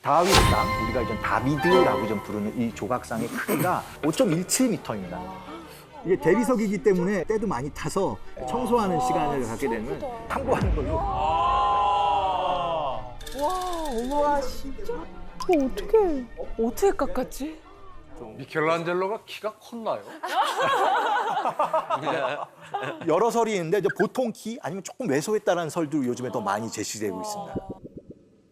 다윗상, 우리가 이제 다비드라고 좀 부르는 이 조각상의 크기가 5.17m입니다. 이게 대리석이기 때문에 때도 많이 타서 청소하는 시간을 갖게 되면 참고하는 걸로. 와, 진짜? 어떻게 깎았지? 미켈란젤로가 키가 컸나요? 여러 설이 있는데 이제 보통 키 아니면 조금 왜소했다는 설도 요즘에 더 많이 제시되고 있습니다.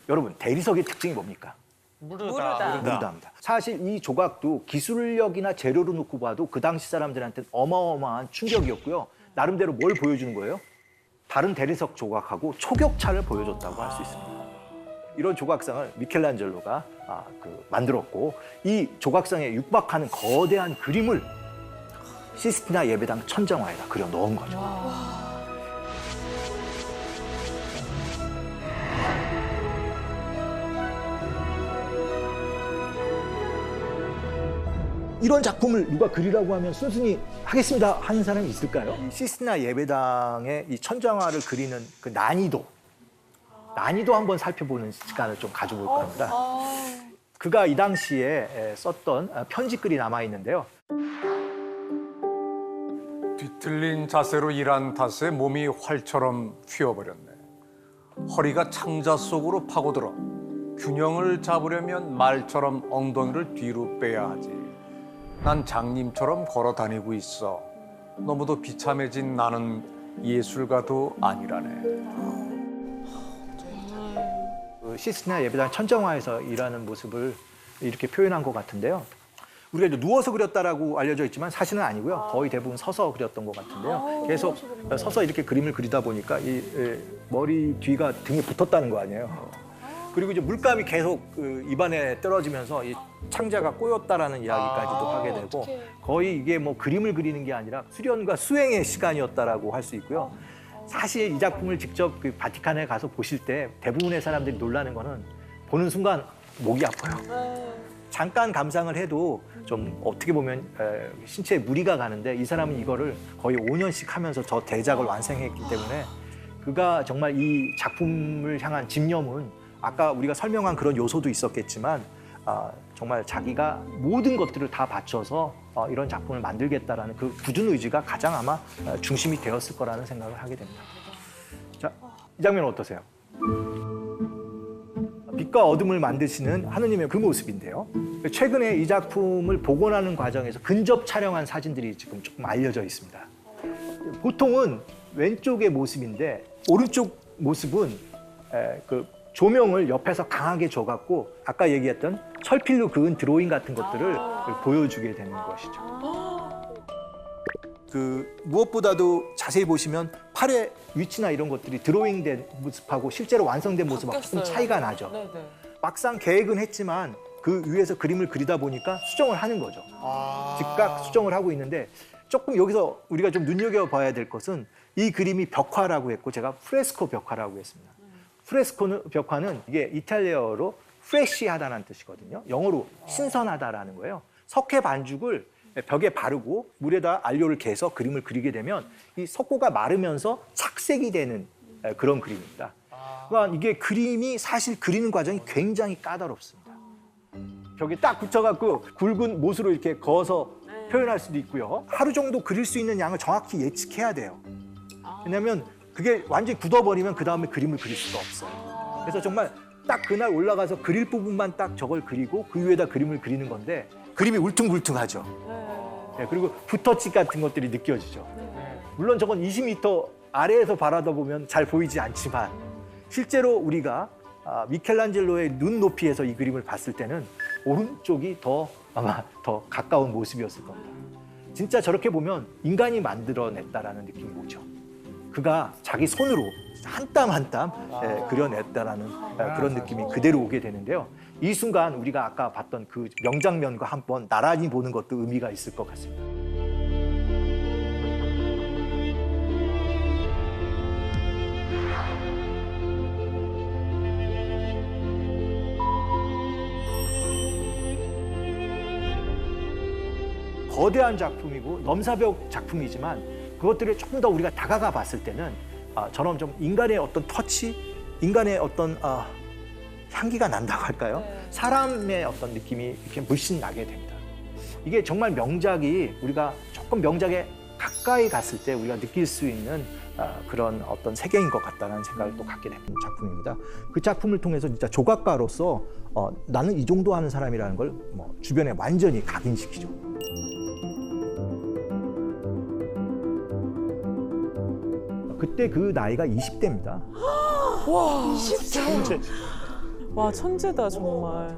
여러분, 대리석의 특징이 뭡니까? 무르다합니다. 사실 이 조각도 기술력이나 재료로 놓고 봐도 그 당시 사람들한테는 어마어마한 충격이었고요. 나름대로 뭘 보여주는 거예요? 다른 대리석 조각하고 초격차를 보여줬다고 할 수 있습니다. 이런 조각상을 미켈란젤로가 만들었고, 이 조각상에 육박하는 거대한 그림을 시스티나 예배당 천장화에다 그려 넣은 거죠. 이런 작품을 누가 그리라고 하면 순순히 하겠습니다 하는 사람이 있을까요? 이 시스티나 예배당의 이 천장화를 그리는 그 난이도 한번 살펴보는 시간을 좀 가져볼까 합니다. 그가 이 당시에 썼던 편지글이 남아 있는데요. 뒤틀린 자세로 일한 탓에 몸이 활처럼 휘어버렸네. 허리가 창자 속으로 파고들어 균형을 잡으려면 말처럼 엉덩이를 뒤로 빼야 하지. 난 장님처럼 걸어 다니고 있어. 너무도 비참해진 나는 예술가도 아니라네. 그 시스티나 예배당 천정화에서 일하는 모습을 이렇게 표현한 것 같은데요. 우리가 이제 누워서 그렸다라고 알려져 있지만 사실은 아니고요. 거의 대부분 서서 그렸던 것 같은데요. 계속 서서 이렇게 그림을 그리다 보니까 이 머리 뒤가 등에 붙었다는 거 아니에요. 그리고 이제 물감이 계속 입안에 떨어지면서 이 창자가 꼬였다라는 이야기까지도 하게 되고, 거의 이게 뭐 그림을 그리는 게 아니라 수련과 수행의 시간이었다라고 할 수 있고요. 사실 이 작품을 직접 그 바티칸에 가서 보실 때 대부분의 사람들이 놀라는 거는 보는 순간 목이 아파요. 잠깐 감상을 해도 좀 어떻게 보면 신체에 무리가 가는데, 이 사람은 이거를 거의 5년씩 하면서 저 대작을 완성했기 때문에 그가 정말 이 작품을 향한 집념은 아까 우리가 설명한 그런 요소도 있었겠지만 정말 자기가 모든 것들을 다 바쳐서 이런 작품을 만들겠다라는 그 굳은 의지가 가장 아마 중심이 되었을 거라는 생각을 하게 됩니다. 자, 이 장면 어떠세요? 빛과 어둠을 만드시는 하느님의 그 모습인데요. 최근에 이 작품을 복원하는 과정에서 근접 촬영한 사진들이 지금 조금 알려져 있습니다. 보통은 왼쪽의 모습인데 오른쪽 모습은 그 조명을 옆에서 강하게 줘갖고 아까 얘기했던 철필로 그은 드로잉 같은 것들을 보여주게 되는 것이죠. 그 무엇보다도 자세히 보시면 팔의 위치나 이런 것들이 드로잉된 모습하고 실제로 완성된 모습하고 조금 차이가 나죠. 네네. 막상 계획은 했지만 그 위에서 그림을 그리다 보니까 수정을 하는 거죠. 즉각 수정을 하고 있는데, 조금 여기서 우리가 좀 눈여겨봐야 될 것은 이 그림이 벽화라고 했고 제가 프레스코 벽화라고 했습니다. 프레스코 벽화는 이게 이탈리아어로 프레시하다는 뜻이거든요. 영어로 신선하다라는 거예요. 석회 반죽을 벽에 바르고 물에다 알료를 개서 그림을 그리게 되면 이 석고가 마르면서 착색이 되는 그런 그림입니다. 그러니까 이게 그림이 사실 그리는 과정이 굉장히 까다롭습니다. 벽에 딱 붙여갖고 굵은 못으로 이렇게 그어서 표현할 수도 있고요. 하루 정도 그릴 수 있는 양을 정확히 예측해야 돼요. 왜냐하면 그게 완전히 굳어버리면 그 다음에 그림을 그릴 수가 없어요. 그래서 정말 딱 그날 올라가서 그릴 부분만 딱 저걸 그리고 그 위에다 그림을 그리는 건데 그림이 울퉁불퉁하죠. 네, 그리고 붓터치 같은 것들이 느껴지죠. 물론 저건 20m 아래에서 바라다 보면 잘 보이지 않지만 실제로 우리가 미켈란젤로의 눈 높이에서 이 그림을 봤을 때는 오른쪽이 아마 더 가까운 모습이었을 겁니다. 진짜 저렇게 보면 인간이 만들어냈다라는 느낌이 오죠. 그가 자기 손으로 한 땀 한 땀 그려냈다라는 그런 느낌이 그대로 오게 되는데요. 이 순간 우리가 아까 봤던 그 명장면과 한번 나란히 보는 것도 의미가 있을 것 같습니다. 거대한 작품이고 넘사벽 작품이지만 그것들을 조금 더 우리가 다가가 봤을 때는 저런 좀 인간의 어떤 터치, 인간의 어떤 향기가 난다고 할까요? 사람의 어떤 느낌이 이렇게 물씬 나게 됩니다. 이게 정말 명작이 우리가 조금 명작에 가까이 갔을 때 우리가 느낄 수 있는 그런 어떤 세계인 것 같다는 생각을 또 갖게 되는 작품입니다. 그 작품을 통해서 진짜 조각가로서 나는 이 정도 하는 사람이라는 걸 뭐 주변에 완전히 각인시키죠. 그때 그 나이가 20대입니다. 와, 진짜. 와, 천재다, 정말.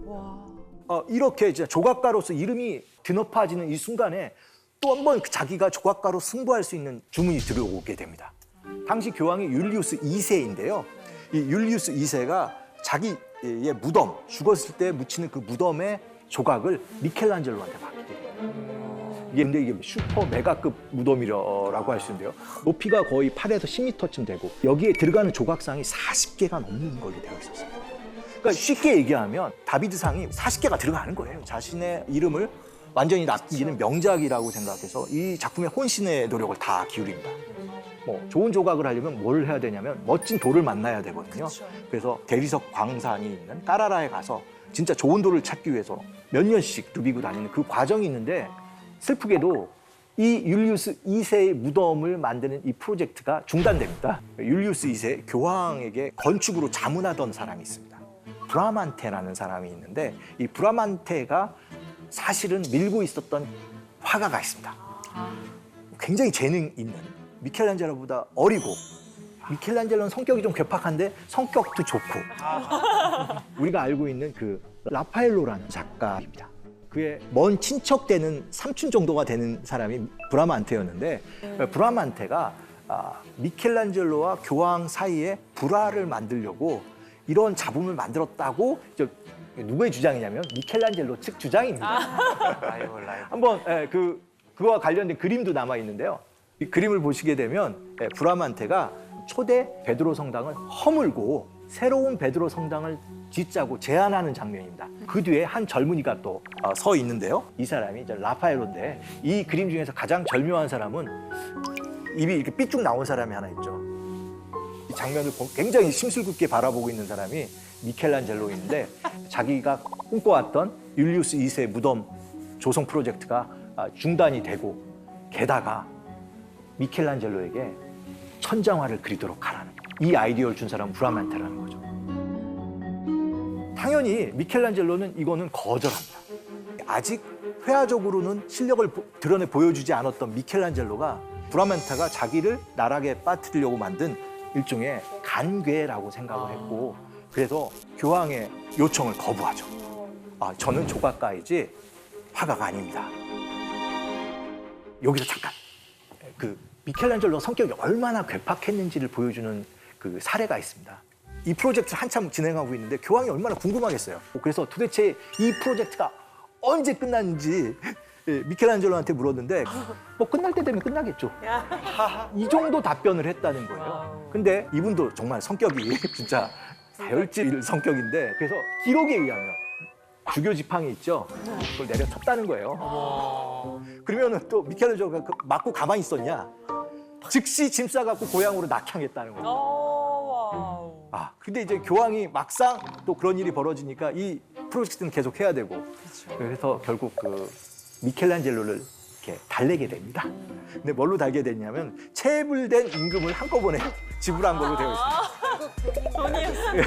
와. 이렇게 진짜 조각가로서 이름이 드높아지는 이 순간에 또 한 번 자기가 조각가로 승부할 수 있는 주문이 들어오게 됩니다. 당시 교황이 율리우스 2세인데요. 이 율리우스 2세가 자기의 무덤, 죽었을 때 묻히는 그 무덤의 조각을 미켈란젤로한테 맡기게 돼요. 근데 이게 슈퍼 메가급 무덤이라고 할 수 있는데요. 높이가 거의 8에서 10m쯤 되고 여기에 들어가는 조각상이 40개가 넘는 걸로 되어 있었어요. 그러니까 쉽게 얘기하면 다비드상이 40개가 들어가는 거예요. 자신의 이름을 완전히 낚이는 명작이라고 생각해서 이 작품에 혼신의 노력을 다 기울입니다. 뭐 좋은 조각을 하려면 뭘 해야 되냐면 멋진 돌을 만나야 되거든요. 그래서 대리석 광산이 있는 까라라에 가서 진짜 좋은 돌을 찾기 위해서 몇 년씩 누비고 다니는 그 과정이 있는데 슬프게도 이 율리우스 2세의 무덤을 만드는 이 프로젝트가 중단됩니다. 율리우스 2세 교황에게 건축으로 자문하던 사람이 있습니다. 브라만테라는 사람이 있는데 이 브라만테가 사실은 밀고 있었던 화가가 있습니다. 굉장히 재능 있는 미켈란젤로보다 어리고 미켈란젤로는 성격이 좀 괴팍한데 성격도 좋고 우리가 알고 있는 그 라파엘로라는 작가입니다. 그의 먼 친척 되는 삼촌 정도가 되는 사람이 브라만테였는데 브라만테가 미켈란젤로와 교황 사이에 불화를 만들려고 이런 잡음을 만들었다고 누구의 주장이냐면 미켈란젤로 측 주장입니다. 한번 그와 관련된 그림도 남아 있는데요. 이 그림을 보시게 되면 브라만테가 초대 베드로 성당을 허물고 새로운 베드로 성당을 짓자고 제안하는 장면입니다. 그 뒤에 한 젊은이가 또 서 있는데요. 이 사람이 이제 라파엘로인데 이 그림 중에서 가장 절묘한 사람은 입이 이렇게 삐쭉 나온 사람이 하나 있죠. 이 장면을 굉장히 심술궂게 바라보고 있는 사람이 미켈란젤로인데 자기가 꿈꿔왔던 율리우스 2세 무덤 조성 프로젝트가 중단이 되고 게다가 미켈란젤로에게 천장화를 그리도록 하라는 이 아이디어를 준 사람은 브라만테라는 거죠. 당연히 미켈란젤로는 이거는 거절합니다. 아직 회화적으로는 실력을 드러내 보여주지 않았던 미켈란젤로가 브라만테가 자기를 나락에 빠뜨리려고 만든 일종의 간괴라고 생각을 했고 그래서 교황의 요청을 거부하죠. 저는 조각가이지 화가가 아닙니다. 여기서 잠깐 그 미켈란젤로 성격이 얼마나 괴팍했는지를 보여주는 그 사례가 있습니다. 이 프로젝트를 한참 진행하고 있는데 교황이 얼마나 궁금하겠어요. 그래서 도대체 이 프로젝트가 언제 끝났는지 미켈란젤로한테 물었는데 뭐 끝날 때 되면 끝나겠죠. 이 정도 답변을 했다는 거예요. 근데 이분도 정말 성격이 진짜 다혈질 성격인데 그래서 기록에 의하면 주교 지팡이 있죠. 그걸 내려쳤다는 거예요. 그러면은 또 미켈란젤로가 맞고 가만히 있었냐? 즉시 짐 싸갖고 고향으로 낙향했다는 거예요. 근데 이제 교황이 막상 또 그런 일이 벌어지니까 이 프로젝트는 계속 해야 되고 그래서 결국 그 미켈란젤로를 이렇게 달래게 됩니다. 근데 뭘로 달게 됐냐면 체불된 임금을 한꺼번에 지불한 걸로 되어 있습니다. 돈이었어요.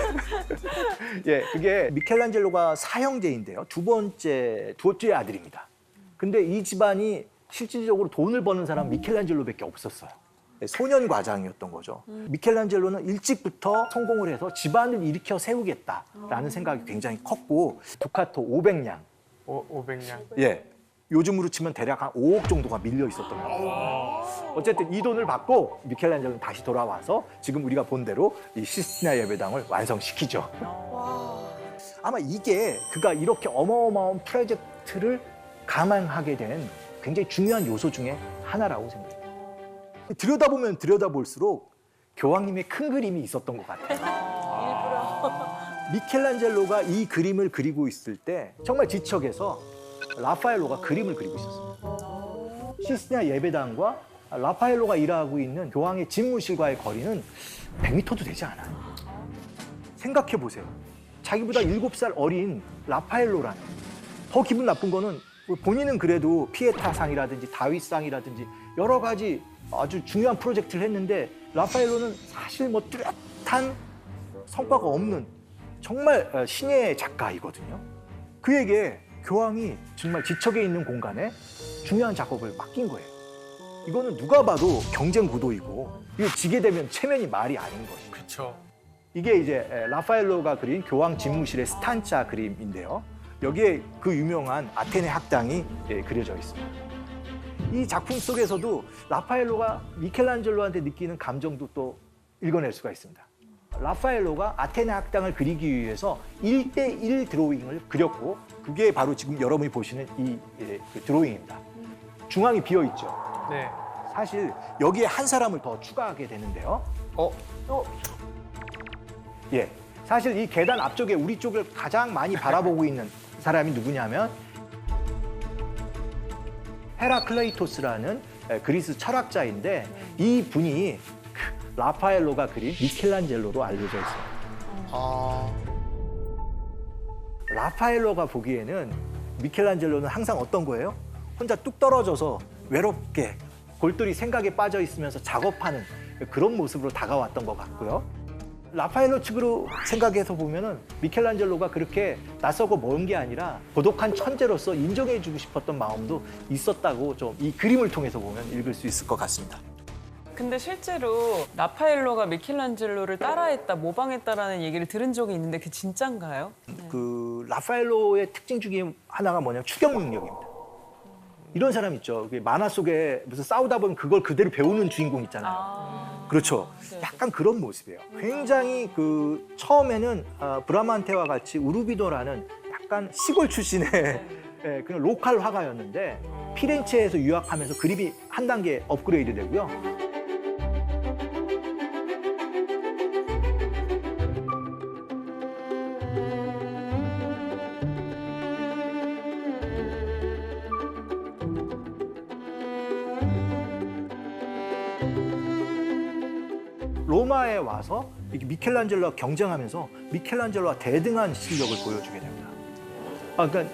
예, 그게 미켈란젤로가 사형제인데요. 두 번째 아들입니다. 근데 이 집안이 실질적으로 돈을 버는 사람 미켈란젤로밖에 없었어요. 소년 과장이었던 거죠. 미켈란젤로는 일찍부터 성공을 해서 집안을 일으켜 세우겠다라는 생각이 굉장히 컸고 두카토 500냥. 500냥. 예. 요즘으로 치면 대략 한 5억 정도가 밀려 있었던 거예요. 어쨌든 이 돈을 받고 미켈란젤로는 다시 돌아와서 지금 우리가 본 대로 이 시스티나 예배당을 완성시키죠. 아마 이게 그가 이렇게 어마어마한 프로젝트를 감행하게 된 굉장히 중요한 요소 중에 하나라고 생각해요. 들여다보면 들여다볼수록 교황님의 큰 그림이 있었던 것 같아요. 미켈란젤로가 이 그림을 그리고 있을 때 정말 지척에서 라파엘로가 그림을 그리고 있었습니다. 시스티나 예배당과 라파엘로가 일하고 있는 교황의 집무실과의 거리는 100m도 되지 않아요. 생각해 보세요. 자기보다 7살 어린 라파엘로라는. 더 기분 나쁜 거는 본인은 그래도 피에타상이라든지 다윗상이라든지 여러 가지 아주 중요한 프로젝트를 했는데 라파엘로는 사실 뭐 뚜렷한 성과가 없는 정말 신예 작가이거든요. 그에게 교황이 정말 지척에 있는 공간에 중요한 작업을 맡긴 거예요. 이거는 누가 봐도 경쟁 구도이고 이거 지게 되면 체면이 말이 아닌 거예요. 그렇죠. 이게 이제 라파엘로가 그린 교황 집무실의 스탄차 그림인데요. 여기에 그 유명한 아테네 학당이 그려져 있습니다. 이 작품 속에서도 라파엘로가 미켈란젤로한테 느끼는 감정도 또 읽어낼 수가 있습니다. 라파엘로가 아테네 학당을 그리기 위해서 1대1 드로잉을 그렸고 그게 바로 지금 여러분이 보시는 이 그 드로잉입니다. 중앙이 비어 있죠. 네. 사실 여기에 한 사람을 더 추가하게 되는데요. 예, 사실 이 계단 앞쪽에 우리 쪽을 가장 많이 바라보고 있는 사람이 누구냐면 헤라클레이토스라는 그리스 철학자인데 이 분이 라파엘로가 그린 미켈란젤로로 알려져 있어요. 라파엘로가 보기에는 미켈란젤로는 항상 어떤 거예요? 혼자 뚝 떨어져서 외롭게 골똘히 생각에 빠져 있으면서 작업하는 그런 모습으로 다가왔던 것 같고요. 라파엘로 측으로 생각해서 보면은 미켈란젤로가 그렇게 낯서고 먼 게 아니라 고독한 천재로서 인정해주고 싶었던 마음도 있었다고 좀 이 그림을 통해서 보면 읽을 수 있을 것 같습니다. 근데 실제로 라파엘로가 미켈란젤로를 따라했다, 모방했다라는 얘기를 들은 적이 있는데 그게 진짠가요? 그 라파엘로의 특징 중에 하나가 뭐냐면 추격 능력입니다. 이런 사람 있죠. 만화 속에 무슨 싸우다 보면 그걸 그대로 배우는 주인공 있잖아요. 그렇죠. 약간 그런 모습이에요. 굉장히 그 처음에는 브라만테와 같이 우르비도라는 약간 시골 출신의 그냥 로컬 화가였는데 피렌체에서 유학하면서 그림이 한 단계 업그레이드 되고요. 로마에 와서 미켈란젤로와 경쟁하면서 미켈란젤로와 대등한 실력을 보여주게 됩니다. 그러니까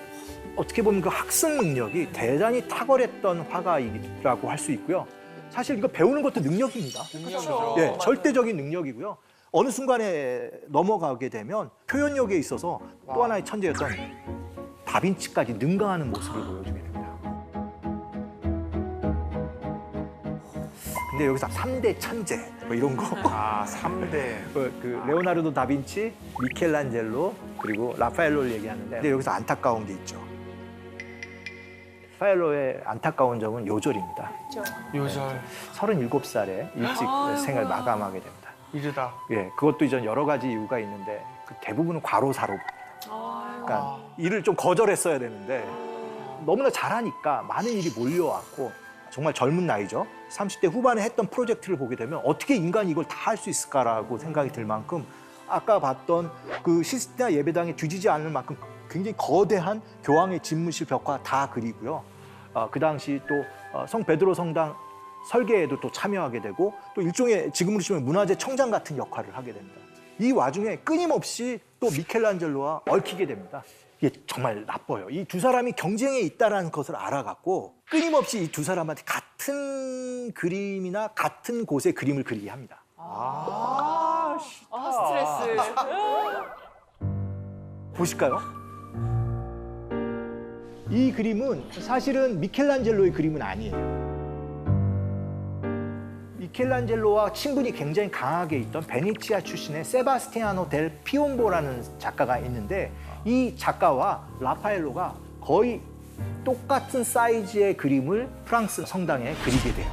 어떻게 보면 그 학습 능력이 대단히 탁월했던 화가이라고 할 수 있고요. 사실 이거 배우는 것도 능력입니다. 능력이죠. 예, 절대적인 능력이고요. 어느 순간에 넘어가게 되면 표현력에 있어서 또 하나의 천재였던 다빈치까지 능가하는 모습을 보여주게 됩니다. 근데 여기서 3대 천재 뭐 이런 거. 3대. 그 레오나르도 다빈치, 미켈란젤로 그리고 라파엘로를 얘기하는데 근데 여기서 안타까운 게 있죠. 라파엘로의 안타까운 점은 요절입니다. 요절. 37살에 일찍 생을 마감하게 됩니다. 이르다. 예, 그것도 이제 여러 가지 이유가 있는데 그 대부분은 과로사로. 그러니까 일을 좀 거절했어야 되는데 너무나 잘하니까 많은 일이 몰려왔고 정말 젊은 나이죠. 30대 후반에 했던 프로젝트를 보게 되면 어떻게 인간이 이걸 다 할 수 있을까라고 생각이 들 만큼 아까 봤던 그 시스티나 예배당에 뒤지지 않을 만큼 굉장히 거대한 교황의 집무실 벽화 다 그리고요. 그 당시 또 성 베드로 성당 설계에도 또 참여하게 되고 또 일종의 지금으로 치면 문화재 청장 같은 역할을 하게 됩니다. 이 와중에 끊임없이 또 미켈란젤로와 얽히게 됩니다. 이게 정말 나빠요. 이 두 사람이 경쟁에 있다는 것을 알아갖고 끊임없이 이 두 사람한테 같은 그림이나 같은 곳의 그림을 그리게 합니다. 스트레스. 보실까요? 이 그림은 사실은 미켈란젤로의 그림은 아니에요. 미켈란젤로와 친분이 굉장히 강하게 있던 베네치아 출신의 세바스티아노 델 피옴보라는 작가가 있는데 이 작가와 라파엘로가 거의 똑같은 사이즈의 그림을 프랑스 성당에 그리게 돼요.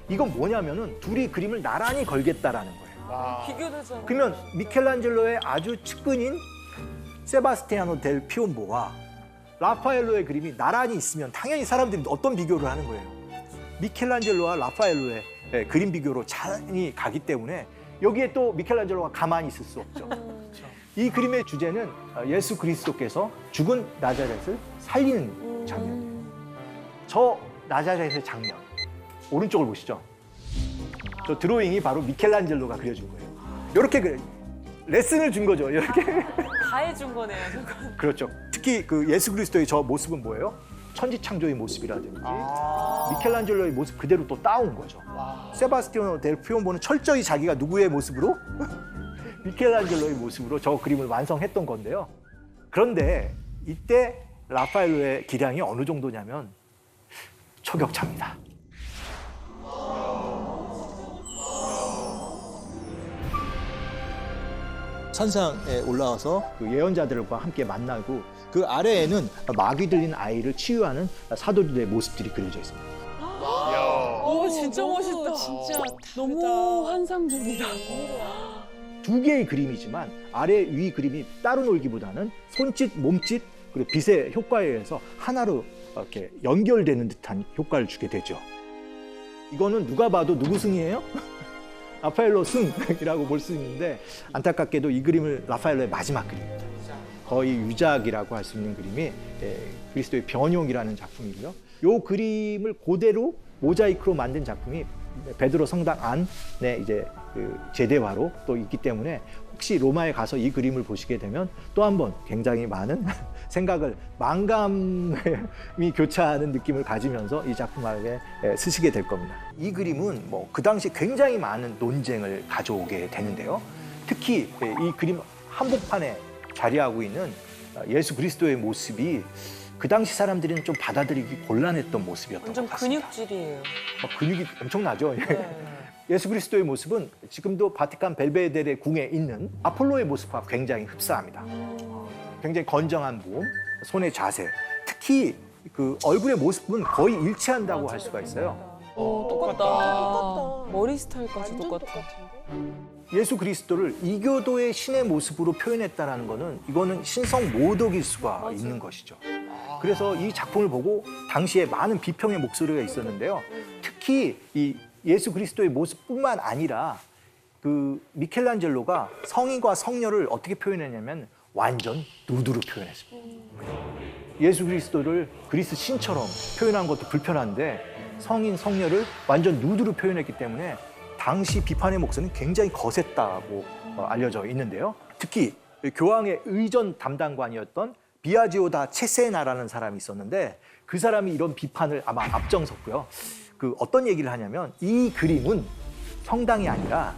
이건 뭐냐면은 둘이 그림을 나란히 걸겠다라는 거예요. 비교되잖아. 그러면 미켈란젤로의 아주 측근인 세바스티아노 델 피옴보와 라파엘로의 그림이 나란히 있으면 당연히 사람들이 어떤 비교를 하는 거예요. 미켈란젤로와 라파엘로의 그림 비교로 잘 가기 때문에 여기에 또 미켈란젤로가 가만히 있을 수 없죠. 이 그림의 주제는 예수 그리스도께서 죽은 나자렛을 살리는 장면이에요. 저 나자렛의 장면, 오른쪽을 보시죠. 저 드로잉이 바로 미켈란젤로가 그려준 거예요. 이렇게 그려요. 레슨을 준 거죠. 이렇게. 다 해준 거네요, 저건. 그렇죠. 특히 그 예수 그리스도의 저 모습은 뭐예요? 천지창조의 모습이라든지 미켈란젤로의 모습 그대로 또 따온 거죠. 세바스티아노 델 피오모는 철저히 자기가 누구의 모습으로? 미켈란젤로의 모습으로 저 그림을 완성했던 건데요. 그런데 이때 라파엘로의 기량이 어느 정도냐면 초격차입니다. 산상에 올라와서 그 예언자들과 함께 만나고 그 아래에는 마귀 들린 아이를 치유하는 사도들의 모습들이 그려져 있습니다. 오, 진짜 멋있다. 진짜 너무 환상적이다. 두 개의 그림이지만 아래 위 그림이 따로 놀기보다는 손짓, 몸짓 그리고 빛의 효과에 의해서 하나로 이렇게 연결되는 듯한 효과를 주게 되죠. 이거는 누가 봐도 누구 승이에요? 라파엘로 승이라고 볼 수 있는데 안타깝게도 이 그림을 라파엘로의 마지막 그림입니다. 거의 유작이라고 할 수 있는 그림이 그리스도의 변용이라는 작품이고요. 이 그림을 그대로 모자이크로 만든 작품이 베드로 성당 안에 이제 그 제대화로 또 있기 때문에 혹시 로마에 가서 이 그림을 보시게 되면 또 한 번 굉장히 많은 생각을 만감이 교차하는 느낌을 가지면서 이 작품에 쓰시게 될 겁니다. 이 그림은 뭐 그 당시 굉장히 많은 논쟁을 가져오게 되는데요. 특히 이 그림 한복판에 자리하고 있는 예수 그리스도의 모습이 그 당시 사람들은 좀 받아들이기 곤란했던 모습이었던 완전 것 같습니다. 근육질이에요. 근육이 엄청나죠. 네. 예수 그리스도의 모습은 지금도 바티칸 벨베데레 궁에 있는 아폴로의 모습과 굉장히 흡사합니다. 굉장히 건정한 몸, 손의 자세, 특히 그 얼굴의 모습은 거의 일치한다고 할 수가 있어요. 똑같다. 머리 스타일까지 똑같아. 예수 그리스도를 이교도의 신의 모습으로 표현했다는 거는 이거는 신성 모독일 수가 있는 것이죠. 그래서 이 작품을 보고 당시에 많은 비평의 목소리가 있었는데요. 특히 이 예수 그리스도의 모습뿐만 아니라 그 미켈란젤로가 성인과 성녀를 어떻게 표현했냐면 완전 누드로 표현했습니다. 예수 그리스도를 그리스 신처럼 표현한 것도 불편한데 성인, 성녀를 완전 누드로 표현했기 때문에 당시 비판의 목소리는 굉장히 거셌다고 알려져 있는데요. 특히 교황의 의전 담당관이었던 비아지오 다 체세나라는 사람이 있었는데 그 사람이 이런 비판을 아마 앞장섰고요. 그 어떤 얘기를 하냐면 이 그림은 성당이 아니라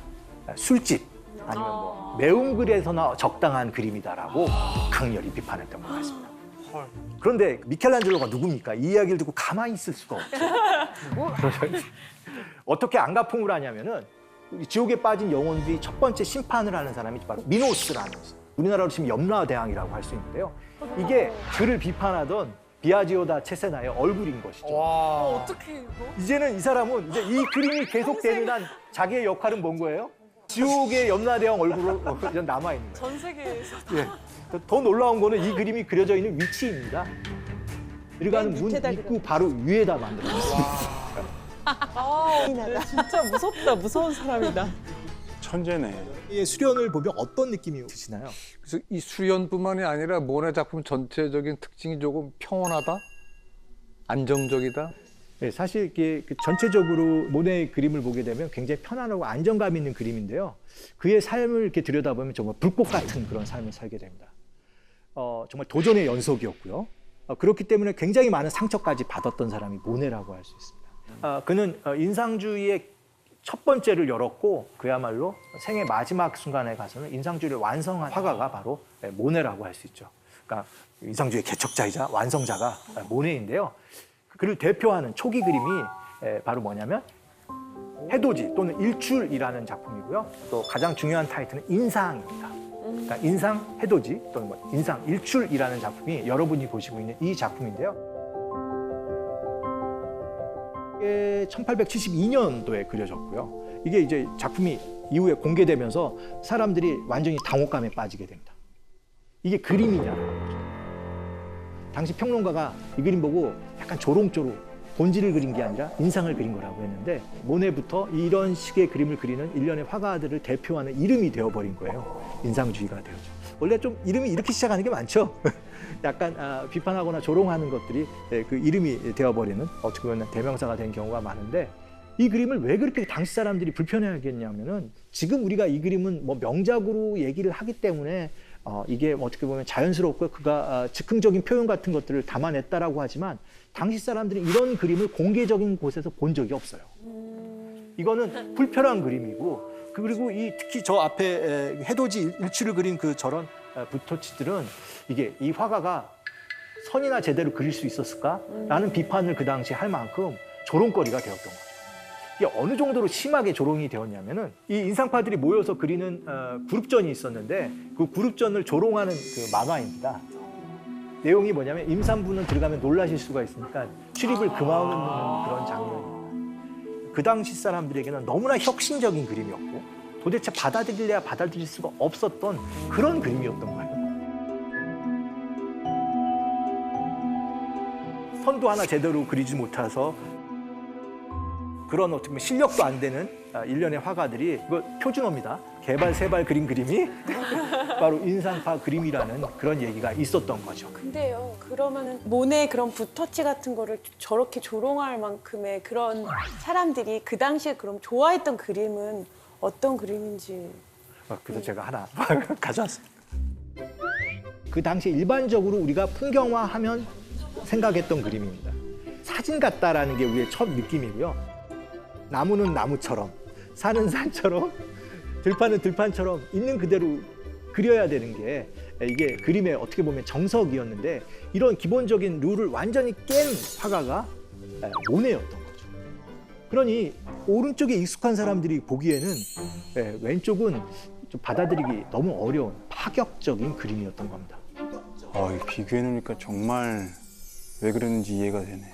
술집 아니면 뭐 매운 글에서나 적당한 그림이다라고 강렬히 비판했던 것 같습니다. 그런데 미켈란젤로가 누굽니까? 이 이야기를 듣고 가만히 있을 수가 없죠. 어떻게 안가품을 하냐면은 지옥에 빠진 영혼들이 첫 번째 심판을 하는 사람이 바로 미노스라는 우리나라로 치면 염라대왕이라고 할 수 있는데요. 이게 그를 비판하던 비아지오다 체세나의 얼굴인 것이죠. 어떻게 이거? 이제는 이 사람은 이제 이 그림이 계속되는 한 자기의 역할은 뭔 거예요? 지옥의 염라대왕 얼굴로 이제 남아 있는 거예요. 전 세계에서 예. 더 놀라운 거는 이 그림이 그려져 있는 위치입니다. 들어가는 문 입구 바로 위에다 만들어졌습니다. 진짜 무섭다. 무서운 사람이다. 천재네. 이 수련을 보면 어떤 느낌이 드시나요? 그래서 이 수련뿐만이 아니라 모네 작품 전체적인 특징이 조금 평온하다, 안정적이다. 네, 사실 이게 전체적으로 모네의 그림을 보게 되면 굉장히 편안하고 안정감 있는 그림인데요. 그의 삶을 이렇게 들여다보면 정말 불꽃 같은 그런 삶을 살게 됩니다. 정말 도전의 연속이었고요. 그렇기 때문에 굉장히 많은 상처까지 받았던 사람이 모네라고 할 수 있습니다. 그는 인상주의의 첫 번째를 열었고 그야말로 생애 마지막 순간에 가서는 인상주의를 완성한 화가가 바로 모네라고 할 수 있죠. 그러니까 인상주의의 개척자이자 완성자가 모네인데요. 그를 대표하는 초기 그림이 바로 뭐냐면 해돋이 또는 일출이라는 작품이고요. 또 가장 중요한 타이틀은 인상입니다. 그러니까 인상 해돋이 또는 뭐 인상 일출이라는 작품이 여러분이 보시고 있는 이 작품인데요. 1872년도에 그려졌고요. 이게 이제 작품이 이후에 공개되면서 사람들이 완전히 당혹감에 빠지게 됩니다. 이게 그림이냐는 거죠. 당시 평론가가 이 그림 보고 약간 조롱조롱 본질을 그린 게 아니라 인상을 그린 거라고 했는데 모네부터 이런 식의 그림을 그리는 일련의 화가들을 대표하는 이름이 되어버린 거예요. 인상주의가 되었죠. 원래 좀 이름이 이렇게 시작하는 게 많죠. 약간 비판하거나 조롱하는 것들이 그 이름이 되어버리는 어떻게 보면 대명사가 된 경우가 많은데 이 그림을 왜 그렇게 당시 사람들이 불편해하겠냐면은 지금 우리가 이 그림은 뭐 명작으로 얘기를 하기 때문에 이게 어떻게 보면 자연스럽고 그가 즉흥적인 표현 같은 것들을 담아냈다라고 하지만 당시 사람들이 이런 그림을 공개적인 곳에서 본 적이 없어요. 이거는 불편한 그림이고 그리고 특히 저 앞에 해돋이 일출을 그린 그 저런 붓터치들은 이게 이 화가가 선이나 제대로 그릴 수 있었을까라는 비판을 그 당시에 할 만큼 조롱거리가 되었던 거죠. 이게 어느 정도로 심하게 조롱이 되었냐면은 이 인상파들이 모여서 그리는 그룹전이 있었는데 그 그룹전을 조롱하는 그 만화입니다. 내용이 뭐냐면 임산부는 들어가면 놀라실 수가 있으니까 출입을 금하는 그런 장면입니다. 그 당시 사람들에게는 너무나 혁신적인 그림이었고 도대체 받아들일래야 받아들일 수가 없었던 그런 그림이었던 거예요. 선도 하나 제대로 그리지 못해서 그런 어떻게 보면 실력도 안 되는 일련의 화가들이 이거 표준어입니다. 개발 세발 그린 그림이 바로 인상파 그림이라는 그런 얘기가 있었던 거죠. 근데요, 그러면은 모네 그런 붓터치 같은 거를 저렇게 조롱할 만큼의 그런 사람들이 그 당시에 그럼 좋아했던 그림은 어떤 그림인지. 그래서 제가 하나 가져왔습니다. 그 당시에 일반적으로 우리가 풍경화하면 생각했던 그림입니다. 사진 같다라는 게 우리의 첫 느낌이고요. 나무는 나무처럼, 산은 산처럼, 들판은 들판처럼 있는 그대로 그려야 되는 게 이게 그림의 어떻게 보면 정석이었는데 이런 기본적인 룰을 완전히 깬 화가가 모네였던 거죠. 그러니 오른쪽에 익숙한 사람들이 보기에는 왼쪽은 좀 받아들이기 너무 어려운 파격적인 그림이었던 겁니다. 비교해놓으니까 정말 왜 그랬는지 이해가 되네.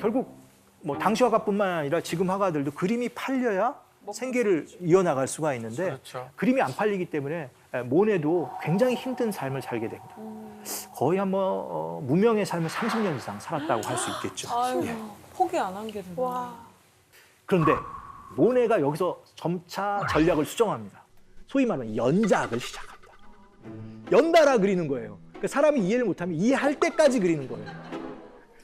결국 뭐 당시 화가뿐만 아니라 지금 화가들도 그림이 팔려야 생계를 이어나갈 수가 있는데 그렇죠. 그림이 안 팔리기 때문에 모네도 굉장히 힘든 삶을 살게 됩니다. 거의 한번 무명의 삶을 30년 이상 살았다고 할 수 있겠죠. 아유, 예. 포기 안 한 게 대단해. 와. 그런데 모네가 여기서 점차 전략을 수정합니다. 소위 말하는 연작을 시작합니다. 연달아 그리는 거예요. 그러니까 사람이 이해를 못하면 이해할 때까지 그리는 거예요.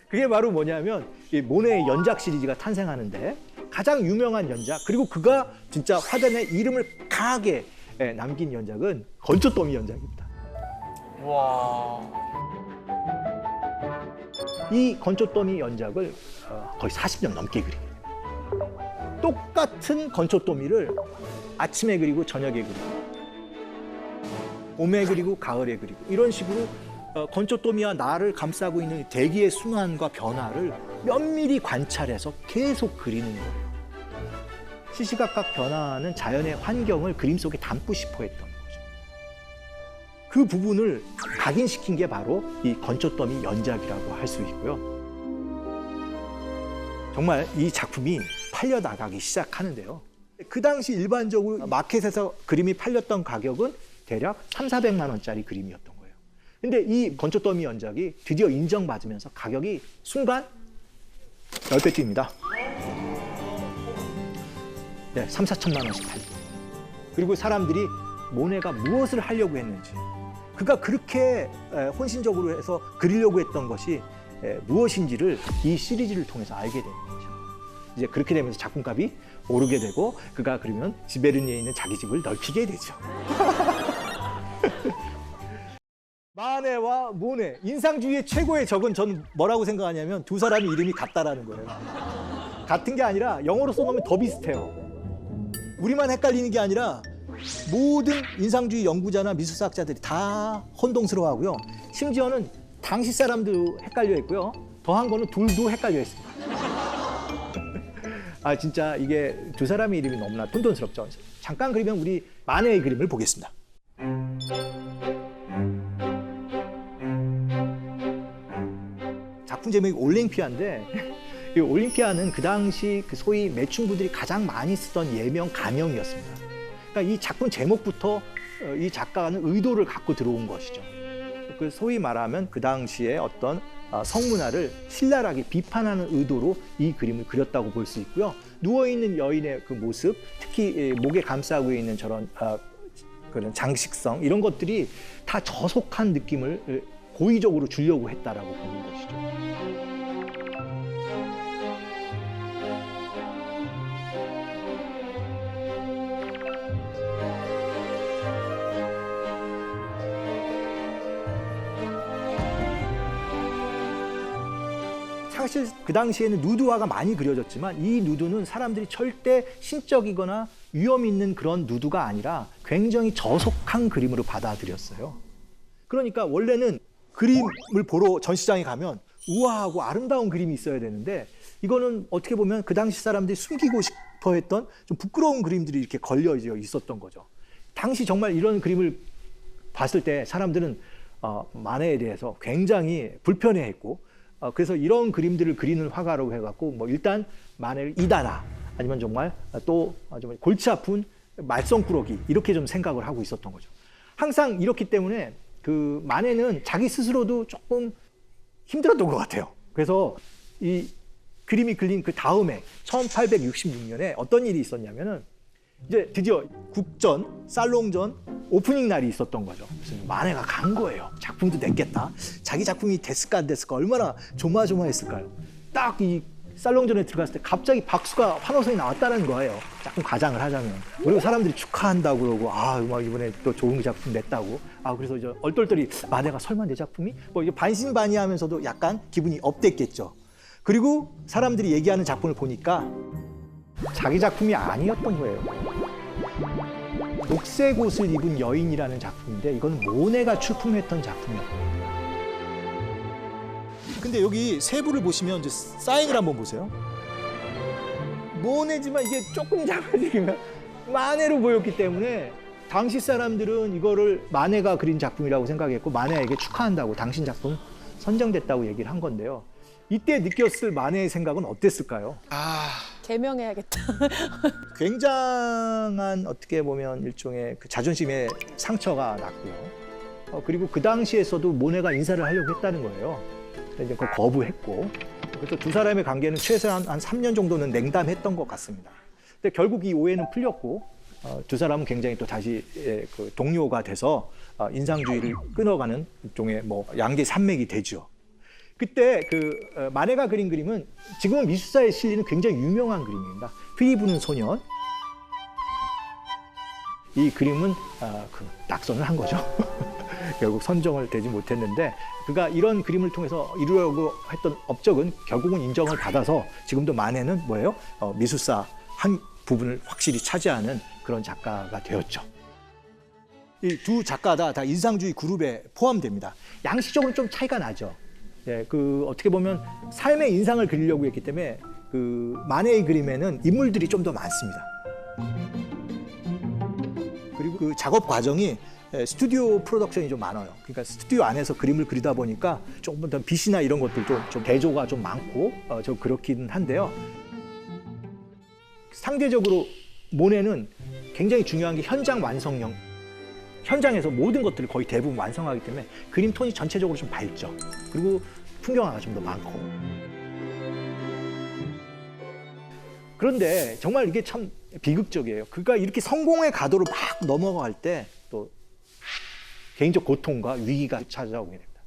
그게 바로 뭐냐면 이 모네의 연작 시리즈가 탄생하는데 가장 유명한 연작 그리고 그가 진짜 화단에 이름을 강하게 남긴 연작은 건초더미 연작입니다. 와. 이 건초더미 연작을 거의 40년 넘게 그리게 됩니다. 똑같은 건초더미를 아침에 그리고 저녁에 그리고 봄에 그리고 가을에 그리고 이런 식으로 건초더미와 나를 감싸고 있는 대기의 순환과 변화를 면밀히 관찰해서 계속 그리는 거예요. 시시각각 변화하는 자연의 환경을 그림 속에 담고 싶어 했던 거죠. 그 부분을 각인시킨 게 바로 이 건초더미 연작이라고 할 수 있고요. 정말 이 작품이 팔려 나가기 시작하는데요. 그 당시 일반적으로 마켓에서 그림이 팔렸던 가격은 대략 300~400만 원짜리 그림이었던 거예요. 근데 이 건초더미 연작이 드디어 인정받으면서 가격이 순간 10배 뜁니다. 네, 3~4천만 원씩 팔리고. 그리고 사람들이 모네가 무엇을 하려고 했는지, 그가 그렇게 혼신적으로 해서 그리려고 했던 것이 무엇인지를 이 시리즈를 통해서 알게 되는 거죠. 이제 그렇게 되면서 작품값이 오르게 되고 그가 그러면 지베르니에 있는 자기 집을 넓히게 되죠. 마네와 모네, 인상주의의 최고의 적은 저는 뭐라고 생각하냐면 두 사람의 이름이 같다라는 거예요. 같은 게 아니라 영어로 써놓으면 더 비슷해요. 우리만 헷갈리는 게 아니라 모든 인상주의 연구자나 미술사학자들이 다 혼동스러워하고요. 심지어는 당시 사람도 헷갈려 있고요. 더한 거는 둘도 헷갈려 있습니다. 아 진짜 이게 두 사람의 이름이 너무나 혼돈스럽죠. 잠깐 그러면 우리 마네의 그림을 보겠습니다. 작품 제목이 올랭피아인데 이 올림피아는 그 당시 그 소위 매춘부들이 가장 많이 쓰던 예명 가명이었습니다. 그러니까 이 작품 제목부터 이 작가는 의도를 갖고 들어온 것이죠. 그 소위 말하면 그 당시에 어떤 성문화를 신랄하게 비판하는 의도로 이 그림을 그렸다고 볼 수 있고요. 누워있는 여인의 그 모습, 특히 목에 감싸고 있는 저런 그런 장식성 이런 것들이 다 저속한 느낌을 고의적으로 주려고 했다라고 보는 것이죠. 사실 그 당시에는 누드화가 많이 그려졌지만 이 누드는 사람들이 절대 신적이거나 위험 있는 그런 누드가 아니라 굉장히 저속한 그림으로 받아들였어요. 그러니까 원래는 그림을 보러 전시장에 가면 우아하고 아름다운 그림이 있어야 되는데 이거는 어떻게 보면 그 당시 사람들이 숨기고 싶어 했던 좀 부끄러운 그림들이 이렇게 걸려져 있었던 거죠. 당시 정말 이런 그림을 봤을 때 사람들은 마네에 대해서 굉장히 불편해했고 그래서 이런 그림들을 그리는 화가라고 해갖고 뭐 일단 마네를 이단아 아니면 정말 또 좀 골치 아픈 말썽꾸러기 이렇게 좀 생각을 하고 있었던 거죠. 항상 이렇기 때문에 그 마네는 자기 스스로도 조금 힘들었던 것 같아요. 그래서 이 그림이 그린 그 다음에 1866년에 어떤 일이 있었냐면은 이제 드디어 국전, 살롱전 오프닝 날이 있었던 거죠. 그래서 마네가 간 거예요. 작품도 냈겠다. 자기 작품이 됐을까 안 됐을까 얼마나 조마조마했을까요. 딱 이 살롱전에 들어갔을 때 갑자기 박수가 환호성이 나왔다는 거예요. 조금 과장을 하자면. 그리고 사람들이 축하한다고 그러고 막 이번에 또 좋은 작품 냈다고. 그래서 이제 얼떨떨이 마네가 설마 내 작품이? 뭐 이게 반신반의하면서도 약간 기분이 업됐겠죠. 그리고 사람들이 얘기하는 작품을 보니까 자기 작품이 아니었던 거예요. 녹색 옷을 입은 여인이라는 작품인데 이건 모네가 출품했던 작품이었거든요. 근데 여기 세부를 보시면 이제 사인을 한번 보세요. 모네지만 이게 조금 작아지면 마네로 보였기 때문에 당시 사람들은 이거를 마네가 그린 작품이라고 생각했고 마네에게 축하한다고 당신 작품 선정됐다고 얘기를 한 건데요. 이때 느꼈을 마네의 생각은 어땠을까요? 제명해야겠다. 굉장한 어떻게 보면 일종의 그 자존심의 상처가 났고요. 그리고 그 당시에서도 모네가 인사를 하려고 했다는 거예요. 근데 이제 그걸 거부했고, 그래서 두 사람의 관계는 최소한 한 3년 정도는 냉담했던 것 같습니다. 근데 결국 이 오해는 풀렸고, 두 사람은 굉장히 또 다시 그 동료가 돼서 인상주의를 끊어가는 일종의 뭐 양계 산맥이 되죠. 그때 그 마네가 그린 그림은 지금은 미술사에 실리는 굉장히 유명한 그림입니다. 휘 부는 소년. 이 그림은 그 낙선을 한 거죠. 결국 선정을 되지 못했는데 그가 이런 그림을 통해서 이루려고 했던 업적은 결국은 인정을 받아서 지금도 마네는 뭐예요? 미술사 한 부분을 확실히 차지하는 그런 작가가 되었죠. 이 두 작가 다 인상주의 그룹에 포함됩니다. 양식적으로 좀 차이가 나죠. 그 어떻게 보면 삶의 인상을 그리려고 했기 때문에 그 마네의 그림에는 인물들이 좀 더 많습니다. 그리고 그 작업 과정이 스튜디오 프로덕션이 좀 많아요. 그러니까 스튜디오 안에서 그림을 그리다 보니까 조금 더 빛이나 이런 것들도 좀 대조가 좀 많고 좀 그렇긴 한데요. 상대적으로 모네는 굉장히 중요한 게 현장 완성형. 현장에서 모든 것들을 거의 대부분 완성하기 때문에 그림 톤이 전체적으로 좀 밝죠. 그리고 풍경화가 좀 더 많고. 그런데 정말 이게 참 비극적이에요. 그가 이렇게 성공의 가도를 막 넘어갈 때 또 개인적 고통과 위기가 찾아오게 됩니다.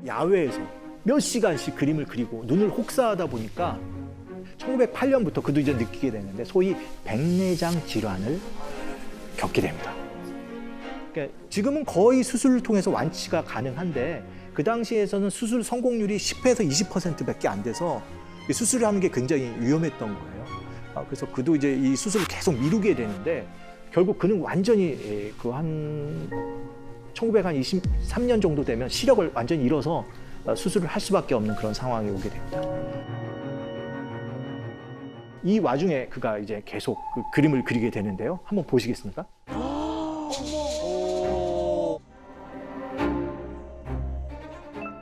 야외에서 몇 시간씩 그림을 그리고 눈을 혹사하다 보니까 1908년부터 그도 이제 느끼게 되는데 소위 백내장 질환을 겪게 됩니다. 그러니까 지금은 거의 수술을 통해서 완치가 가능한데 그 당시에서는 수술 성공률이 10에서 20%밖에 안 돼서 수술을 하는 게 굉장히 위험했던 거예요. 그래서 그도 이제 이 수술을 계속 미루게 되는데 결국 그는 완전히 그 한 1923년 정도 되면 시력을 완전히 잃어서 수술을 할 수밖에 없는 그런 상황이 오게 됩니다. 이 와중에 그가 이제 계속 그 그림을 그리게 되는데요. 한번 보시겠습니까?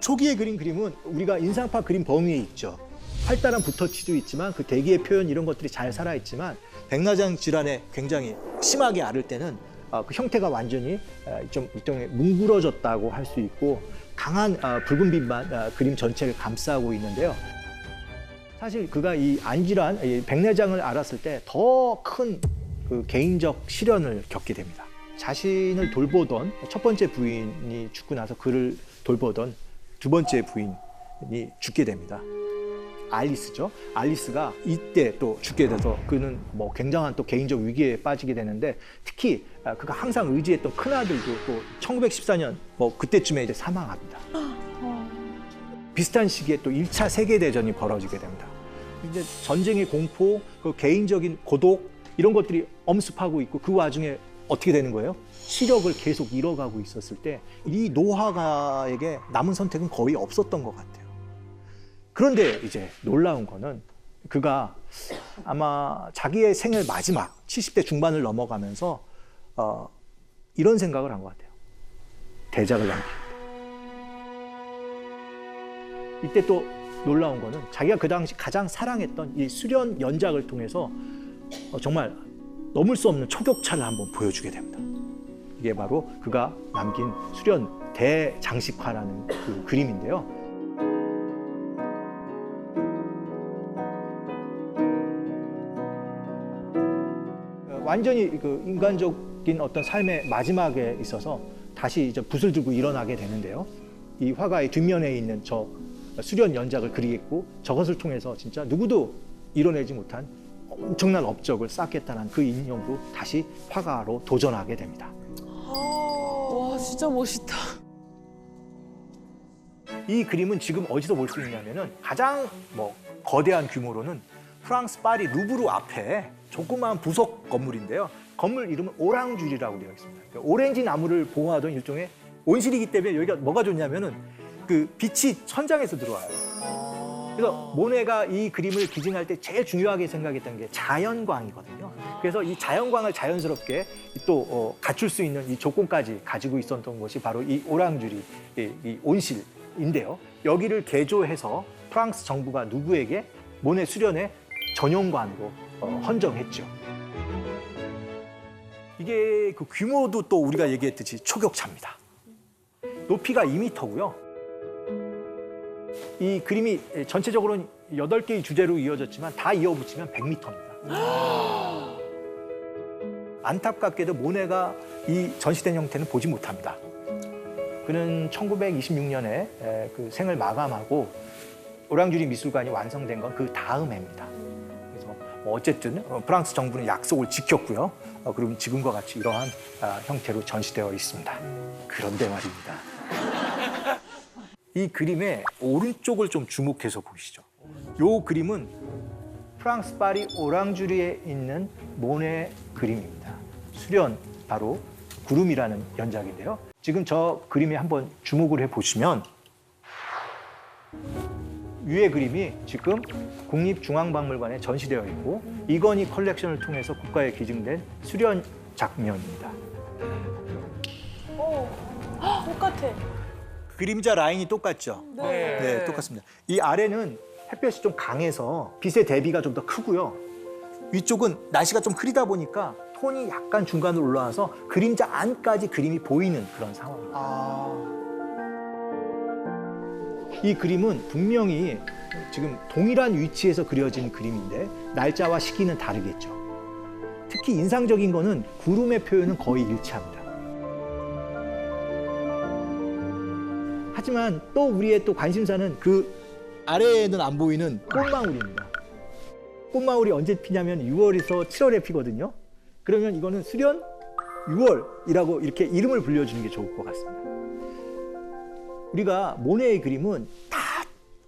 초기에 그린 그림은 우리가 인상파 그림 범위에 있죠. 활달한 붓터치도 있지만 그 대기의 표현 이런 것들이 잘 살아있지만 백내장 질환에 굉장히 심하게 앓을 때는 그 형태가 완전히 좀 일종의 뭉그러졌다고 할 수 있고 강한 붉은 빛만 그림 전체를 감싸고 있는데요. 사실 그가 이 안질환, 이 백내장을 앓았을 때 더 큰 그 개인적 시련을 겪게 됩니다. 자신을 돌보던 첫 번째 부인이 죽고 나서 그를 돌보던 두 번째 부인이 죽게 됩니다. 알리스죠. 알리스가 이때 또 죽게 돼서 그는 뭐 굉장한 또 개인적 위기에 빠지게 되는데 특히 그가 항상 의지했던 큰아들도 또 1914년 뭐 그때쯤에 이제 사망합니다. 비슷한 시기에 또 1차 세계대전이 벌어지게 됩니다. 이제 전쟁의 공포, 그 개인적인 고독 이런 것들이 엄습하고 있고 그 와중에 어떻게 되는 거예요? 시력을 계속 잃어가고 있었을 때 이 노화가에게 남은 선택은 거의 없었던 것 같아요. 그런데 이제 놀라운 거는 그가 아마 자기의 생애 마지막 70대 중반을 넘어가면서 이런 생각을 한 것 같아요. 대작을 남기겠다. 이때 또 놀라운 거는 자기가 그 당시 가장 사랑했던 이 수련 연작을 통해서 정말 넘을 수 없는 초격차를 한번 보여주게 됩니다. 이게 바로 그가 남긴 수련 대장식화라는 그 그림인데요. 완전히 그 인간적인 어떤 삶의 마지막에 있어서 다시 이제 붓을 들고 일어나게 되는데요. 이 화가의 뒷면에 있는 저 수련 연작을 그리겠고 저것을 통해서 진짜 누구도 이뤄내지 못한 엄청난 업적을 쌓겠다는 그 인형으로 다시 화가로 도전하게 됩니다. 와, 진짜 멋있다. 이 그림은 지금 어디서 볼 수 있냐면은 가장 거대한 규모로는 프랑스 파리 루브르 앞에 조그마한 부속 건물인데요. 건물 이름은 오랑주리라고 되어 있습니다. 그러니까 오렌지 나무를 보호하던 일종의 온실이기 때문에 여기가 뭐가 좋냐면은 그 빛이 천장에서 들어와요. 그래서 모네가 이 그림을 기증할 때 제일 중요하게 생각했던 게 자연광이거든요. 그래서 이 자연광을 자연스럽게 또 갖출 수 있는 이 조건까지 가지고 있었던 것이 바로 이 오랑주리, 이 온실인데요. 여기를 개조해서 프랑스 정부가 누구에게 모네 수련의 전용관으로 헌정했죠. 이게 그 규모도 또 우리가 얘기했듯이 초격차입니다. 높이가 2m고요. 이 그림이 전체적으로는 8개의 주제로 이어졌지만 다 이어붙이면 100m입니다. 안타깝게도 모네가 이 전시된 형태는 보지 못합니다. 그는 1926년에 그 생을 마감하고 오랑주리 미술관이 완성된 건 그 다음 해입니다. 그래서 어쨌든 프랑스 정부는 약속을 지켰고요. 그럼 지금과 같이 이러한 형태로 전시되어 있습니다. 그런데 말입니다. 이 그림의 오른쪽을 좀 주목해서 보시죠. 이 그림은 프랑스 파리 오랑주리에 있는 모네 그림입니다. 수련, 바로 구름이라는 연작인데요. 지금 저 그림에 한번 주목을 해보시면 위의 그림이 지금 국립중앙박물관에 전시되어 있고 이건희 컬렉션을 통해서 국가에 기증된 수련 장면입니다. 똑같아. 그림자 라인이 똑같죠? 네, 똑같습니다. 이 아래는 햇볕이 좀 강해서 빛의 대비가 좀 더 크고요. 위쪽은 날씨가 좀 흐리다 보니까 톤이 약간 중간으로 올라와서 그림자 안까지 그림이 보이는 그런 상황입니다. 이 그림은 분명히 지금 동일한 위치에서 그려진 그림인데 날짜와 시기는 다르겠죠. 특히 인상적인 거는 구름의 표현은 거의 일치합니다. 하지만 또 우리의 또 관심사는 그 아래에는 안 보이는 꽃망울입니다. 꽃망울이 언제 피냐면 6월에서 7월에 피거든요. 그러면 이거는 수련 6월이라고 이렇게 이름을 불려주는 게 좋을 것 같습니다. 우리가 모네의 그림은 다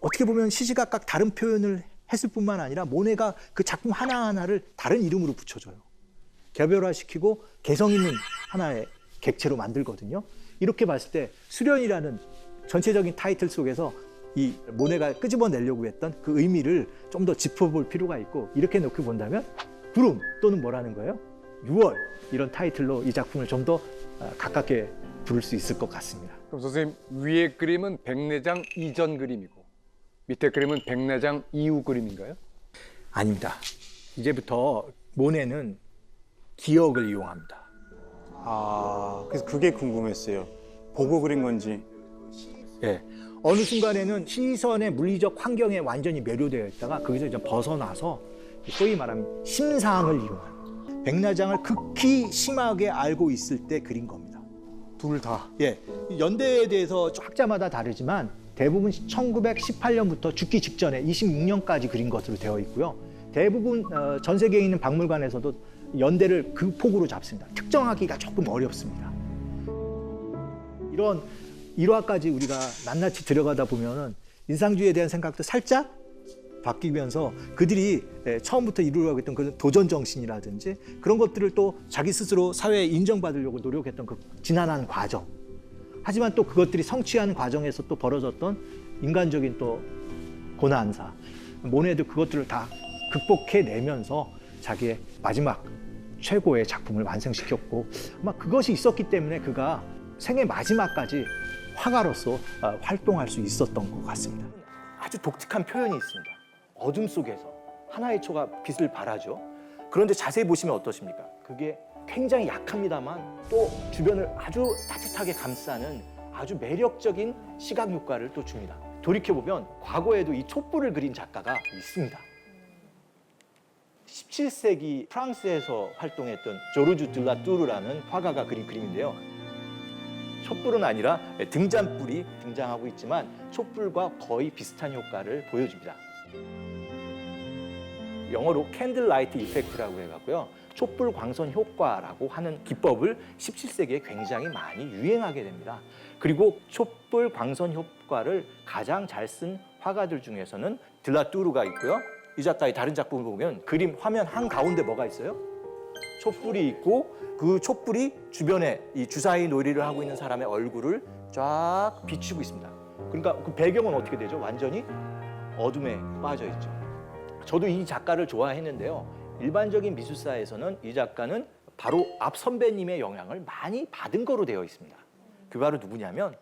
어떻게 보면 시시각각 다른 표현을 했을 뿐만 아니라 모네가 그 작품 하나하나를 다른 이름으로 붙여줘요. 개별화시키고 개성 있는 하나의 객체로 만들거든요. 이렇게 봤을 때 수련이라는 전체적인 타이틀 속에서 이 모네가 끄집어내려고 했던 그 의미를 좀 더 짚어볼 필요가 있고 이렇게 놓고 본다면 구름 또는 뭐라는 거예요? 6월 이런 타이틀로 이 작품을 좀 더 가깝게 부를 수 있을 것 같습니다. 그럼 선생님 위에 그림은 백내장 이전 그림이고 밑에 그림은 백내장 이후 그림인가요? 아닙니다. 이제부터 모네는 기억을 이용합니다. 그래서 그게 궁금했어요. 보고 그린 건지. 예. 어느 순간에는 시선의 물리적 환경에 완전히 매료되어 있다가 거기서 이제 벗어나서 소위 말하면 심상을 이용하는 백내장을 극히 심하게 알고 있을 때 그린 겁니다. 둘 다. 예. 연대에 대해서 학자마다 다르지만 대부분 1918년부터 죽기 직전에 26년까지 그린 것으로 되어 있고요. 대부분 전 세계에 있는 박물관에서도 연대를 그 폭으로 잡습니다. 특정하기가 조금 어렵습니다. 이런 일화까지 우리가 낱낱이 들여가다 보면은 인상주의에 대한 생각도 살짝 바뀌면서 그들이 처음부터 이루려고 했던 그런 도전 정신이라든지 그런 것들을 또 자기 스스로 사회에 인정받으려고 노력했던 그 지난한 과정. 하지만 또 그것들이 성취하는 과정에서 또 벌어졌던 인간적인 또 고난사. 모네도 그것들을 다 극복해내면서 자기의 마지막 최고의 작품을 완성시켰고 아마 그것이 있었기 때문에 그가 생애 마지막까지 화가로서 활동할 수 있었던 것 같습니다. 아주 독특한 표현이 있습니다. 어둠 속에서 하나의 초가 빛을 발하죠. 그런데 자세히 보시면 어떠십니까? 그게 굉장히 약합니다만 또 주변을 아주 따뜻하게 감싸는 아주 매력적인 시각 효과를 또 줍니다. 돌이켜보면 과거에도 이 촛불을 그린 작가가 있습니다. 17세기 프랑스에서 활동했던 조르주 들라뚜르라는 화가가 그린 그림인데요. 촛불은 아니라 등잔불이 등장하고 있지만 촛불과 거의 비슷한 효과를 보여줍니다. 영어로 캔들 라이트 이펙트라고 해갖고요. 촛불 광선 효과라고 하는 기법을 17세기에 굉장히 많이 유행하게 됩니다. 그리고 촛불 광선 효과를 가장 잘 쓴 화가들 중에서는 들라뚜르가 있고요. 이 작가의 다른 작품을 보면 그림 화면 한가운데 뭐가 있어요? 촛불이 있고 그 촛불이 주변에 이 주사위 놀이를 하고 있는 사람의 얼굴을 쫙 비추고 있습니다. 그러니까 그 배경은 어떻게 되죠? 완전히 어둠에 빠져 있죠. 저도 이 작가를 좋아했는데요. 일반적인 미술사에서는 이 작가는 바로 앞 선배님의 영향을 많이 받은 거로 되어 있습니다. 그 바로 누구냐면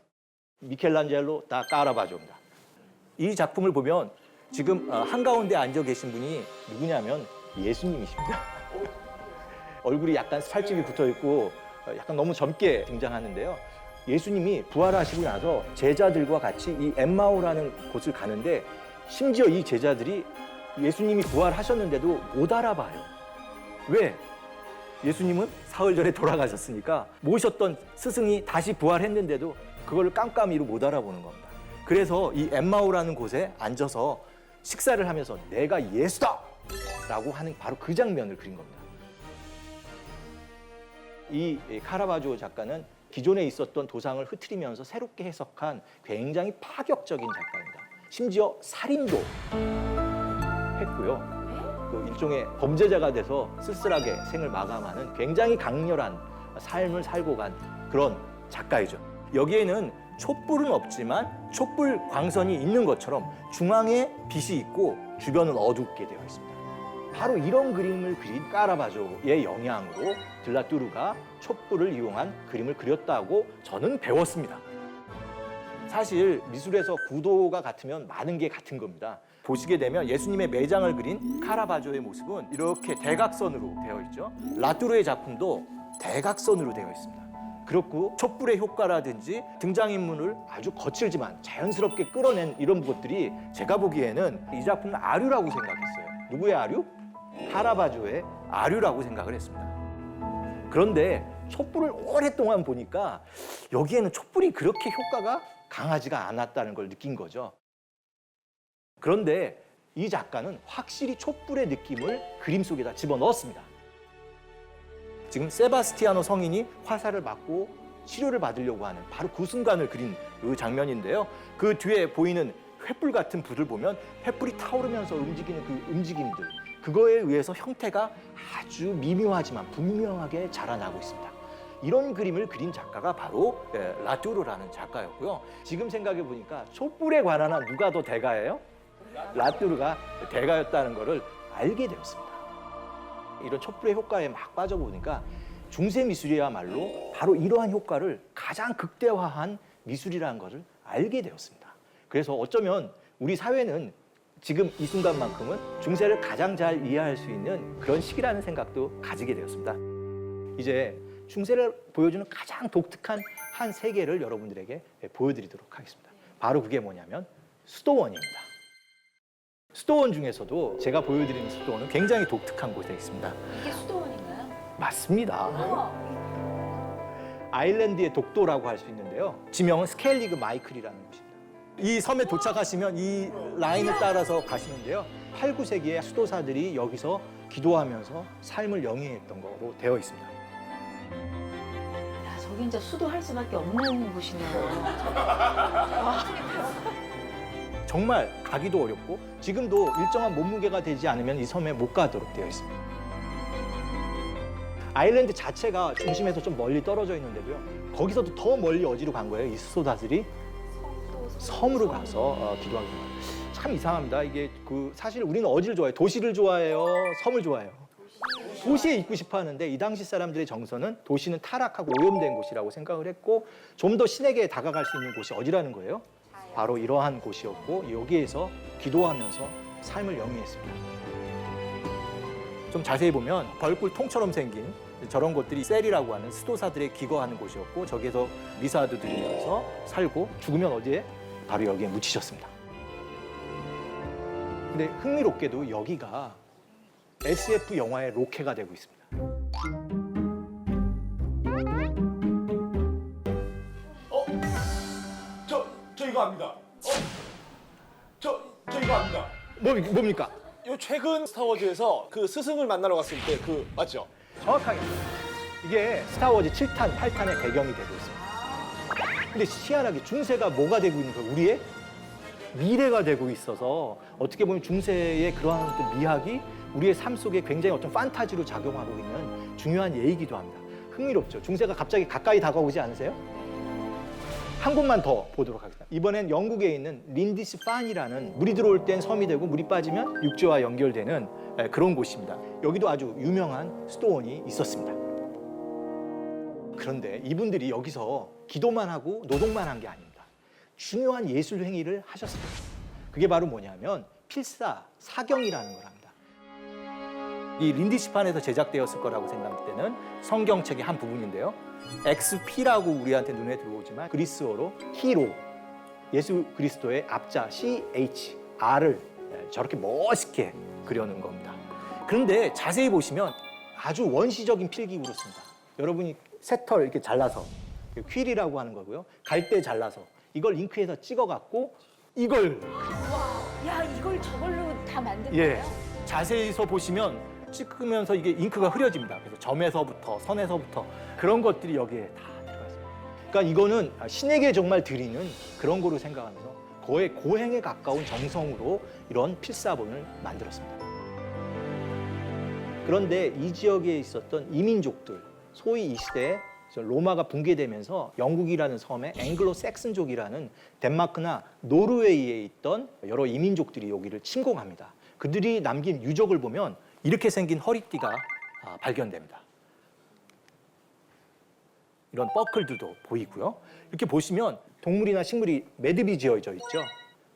미켈란젤로 다 까라바조입니다. 이 작품을 보면 지금 한가운데 앉아 계신 분이 누구냐면 예수님이십니다. 얼굴이 약간 살집이 붙어 있고 약간 너무 젊게 등장하는데요. 예수님이 부활하시고 나서 제자들과 같이 이 엠마오라는 곳을 가는데 심지어 이 제자들이 예수님이 부활하셨는데도 못 알아봐요. 왜? 예수님은 사흘 전에 돌아가셨으니까 모셨던 스승이 다시 부활했는데도 그걸 깜깜이로 못 알아보는 겁니다. 그래서 이 엠마오라는 곳에 앉아서 식사를 하면서 내가 예수다! 라고 하는 바로 그 장면을 그린 겁니다. 이 카라바조 작가는 기존에 있었던 도상을 흐트리면서 새롭게 해석한 굉장히 파격적인 작가입니다. 심지어 살인도 했고요. 그 일종의 범죄자가 돼서 쓸쓸하게 생을 마감하는 굉장히 강렬한 삶을 살고 간 그런 작가이죠. 여기에는 촛불은 없지만 촛불 광선이 있는 것처럼 중앙에 빛이 있고 주변은 어둡게 되어 있습니다. 바로 이런 그림을 그린 까라바조의 영향으로 들라뚜르가 촛불을 이용한 그림을 그렸다고 저는 배웠습니다. 사실 미술에서 구도가 같으면 많은 게 같은 겁니다. 보시게 되면 예수님의 매장을 그린 카라바조의 모습은 이렇게 대각선으로 되어 있죠. 라뚜르의 작품도 대각선으로 되어 있습니다. 그렇고 촛불의 효과라든지 등장인물을 아주 거칠지만 자연스럽게 끌어낸 이런 것들이 제가 보기에는 이 작품은 아류라고 생각했어요. 누구의 아류? 카라바조의 아류라고 생각을 했습니다. 그런데 촛불을 오랫동안 보니까 여기에는 촛불이 그렇게 효과가 강하지가 않았다는 걸 느낀 거죠. 그런데 이 작가는 확실히 촛불의 느낌을 그림 속에다 집어넣었습니다. 지금 세바스티아노 성인이 화살을 맞고 치료를 받으려고 하는 바로 그 순간을 그린 그 장면인데요. 그 뒤에 보이는 횃불 같은 불을 보면 횃불이 타오르면서 움직이는 그 움직임들, 그거에 의해서 형태가 아주 미묘하지만 분명하게 자라나고 있습니다. 이런 그림을 그린 작가가 바로 라뚜르라는 작가였고요. 지금 생각해 보니까 촛불에 관한 한 누가 더 대가예요? 라뚜르가 대가였다는 것을 알게 되었습니다. 이런 촛불의 효과에 막 빠져보니까 중세 미술이야말로 바로 이러한 효과를 가장 극대화한 미술이라는 것을 알게 되었습니다. 그래서 어쩌면 우리 사회는 지금 이 순간만큼은 중세를 가장 잘 이해할 수 있는 그런 시기라는 생각도 가지게 되었습니다. 이제 중세를 보여주는 가장 독특한 한 세계를 여러분들에게 보여드리도록 하겠습니다. 바로 그게 뭐냐면 수도원입니다. 수도원 중에서도 제가 보여드리는 수도원은 굉장히 독특한 곳에 있습니다. 이게 수도원인가요? 맞습니다. 아일랜드의 독도라고 할 수 있는데요. 지명은 스켈리그 마이클이라는 곳입니다. 이 섬에 도착하시면 이 라인을 따라서 가시는데요. 8, 9세기에 수도사들이 여기서 기도하면서 삶을 영위했던 거로 되어 있습니다. 야, 저기 이제 수도할 수밖에 없는 곳이네요. 정말 가기도 어렵고 지금도 일정한 몸무게가 되지 않으면 이 섬에 못 가도록 되어 있습니다. 아일랜드 자체가 중심에서 좀 멀리 떨어져 있는데도요. 거기서도 더 멀리 어디로 간 거예요? 이 수도사들이 섬으로 가서 기도하게 됩니다. 참 이상합니다. 이게 사실 우리는 어디를 좋아해요? 도시를 좋아해요? 섬을 좋아해요? 도시에 있고 싶어 하는데 이 당시 사람들의 정서는 도시는 타락하고 오염된 곳이라고 생각을 했고 좀 더 신에게 다가갈 수 있는 곳이 어디라는 거예요? 바로 이러한 곳이었고 여기에서 기도하면서 삶을 영위했습니다. 좀 자세히 보면 벌꿀 통처럼 생긴 저런 곳들이 셀이라고 하는 수도사들의 기거하는 곳이었고 저기에서 미사도 드리면서 살고 죽으면 어디에? 바로 여기에 묻히셨습니다. 근데 흥미롭게도 여기가 SF 영화의 로케가 되고 있습니다. 저 이거 압니다. 저 이거 압니다. 뭡니까? 요 최근 스타워즈에서 그 스승을 만나러 갔을 때 그 맞죠? 정확하게 이게 스타워즈 7탄, 8탄의 배경이 되고 있습니다. 근데 희한하게 중세가 뭐가 되고 있는 거예요? 우리의 미래가 되고 있어서 어떻게 보면 중세의 그러한 어떤 미학이 우리의 삶 속에 굉장히 어떤 판타지로 작용하고 있는 중요한 예이기도 합니다. 흥미롭죠? 중세가 갑자기 가까이 다가오지 않으세요? 한 곳만 더 보도록 하겠습니다. 이번엔 영국에 있는 린디스판이라는 물이 들어올 땐 섬이 되고 물이 빠지면 육지와 연결되는 그런 곳입니다. 여기도 아주 유명한 수도원이 있었습니다. 그런데 이분들이 여기서 기도만 하고 노동만 한 게 아닙니다. 중요한 예술 행위를 하셨습니다. 그게 바로 뭐냐면 필사, 사경이라는 걸 합니다. 이 린디시판에서 제작되었을 거라고 생각되는 성경책의 한 부분인데요. XP라고 우리한테 눈에 들어오지만 그리스어로 히로, 예수 그리스도의 앞자 CHR을 저렇게 멋있게 그려놓은 겁니다. 그런데 자세히 보시면 아주 원시적인 필기구로 씁니다. 여러분이 새털 이렇게 잘라서 퀼이라고 하는 거고요. 갈대 잘라서 이걸 잉크에서 찍어갖고 이걸 야, 이걸 저걸로 다 만든 예, 거예요? 자세히서 보시면 찍으면서 이게 잉크가 흐려집니다. 그래서 점에서부터 선에서부터 그런 것들이 여기에 다 들어가 있습니다. 그러니까 이거는 신에게 정말 드리는 그런 거로 생각하면서 거의 고행에 가까운 정성으로 이런 필사본을 만들었습니다. 그런데 이 지역에 있었던 이민족들, 소위 이 시대에 로마가 붕괴되면서 영국이라는 섬에 앵글로 섹슨족이라는 덴마크나 노르웨이에 있던 여러 이민족들이 여기를 침공합니다. 그들이 남긴 유적을 보면 이렇게 생긴 허리띠가 발견됩니다. 이런 버클들도 보이고요. 이렇게 보시면 동물이나 식물이 매듭이 지어져 있죠.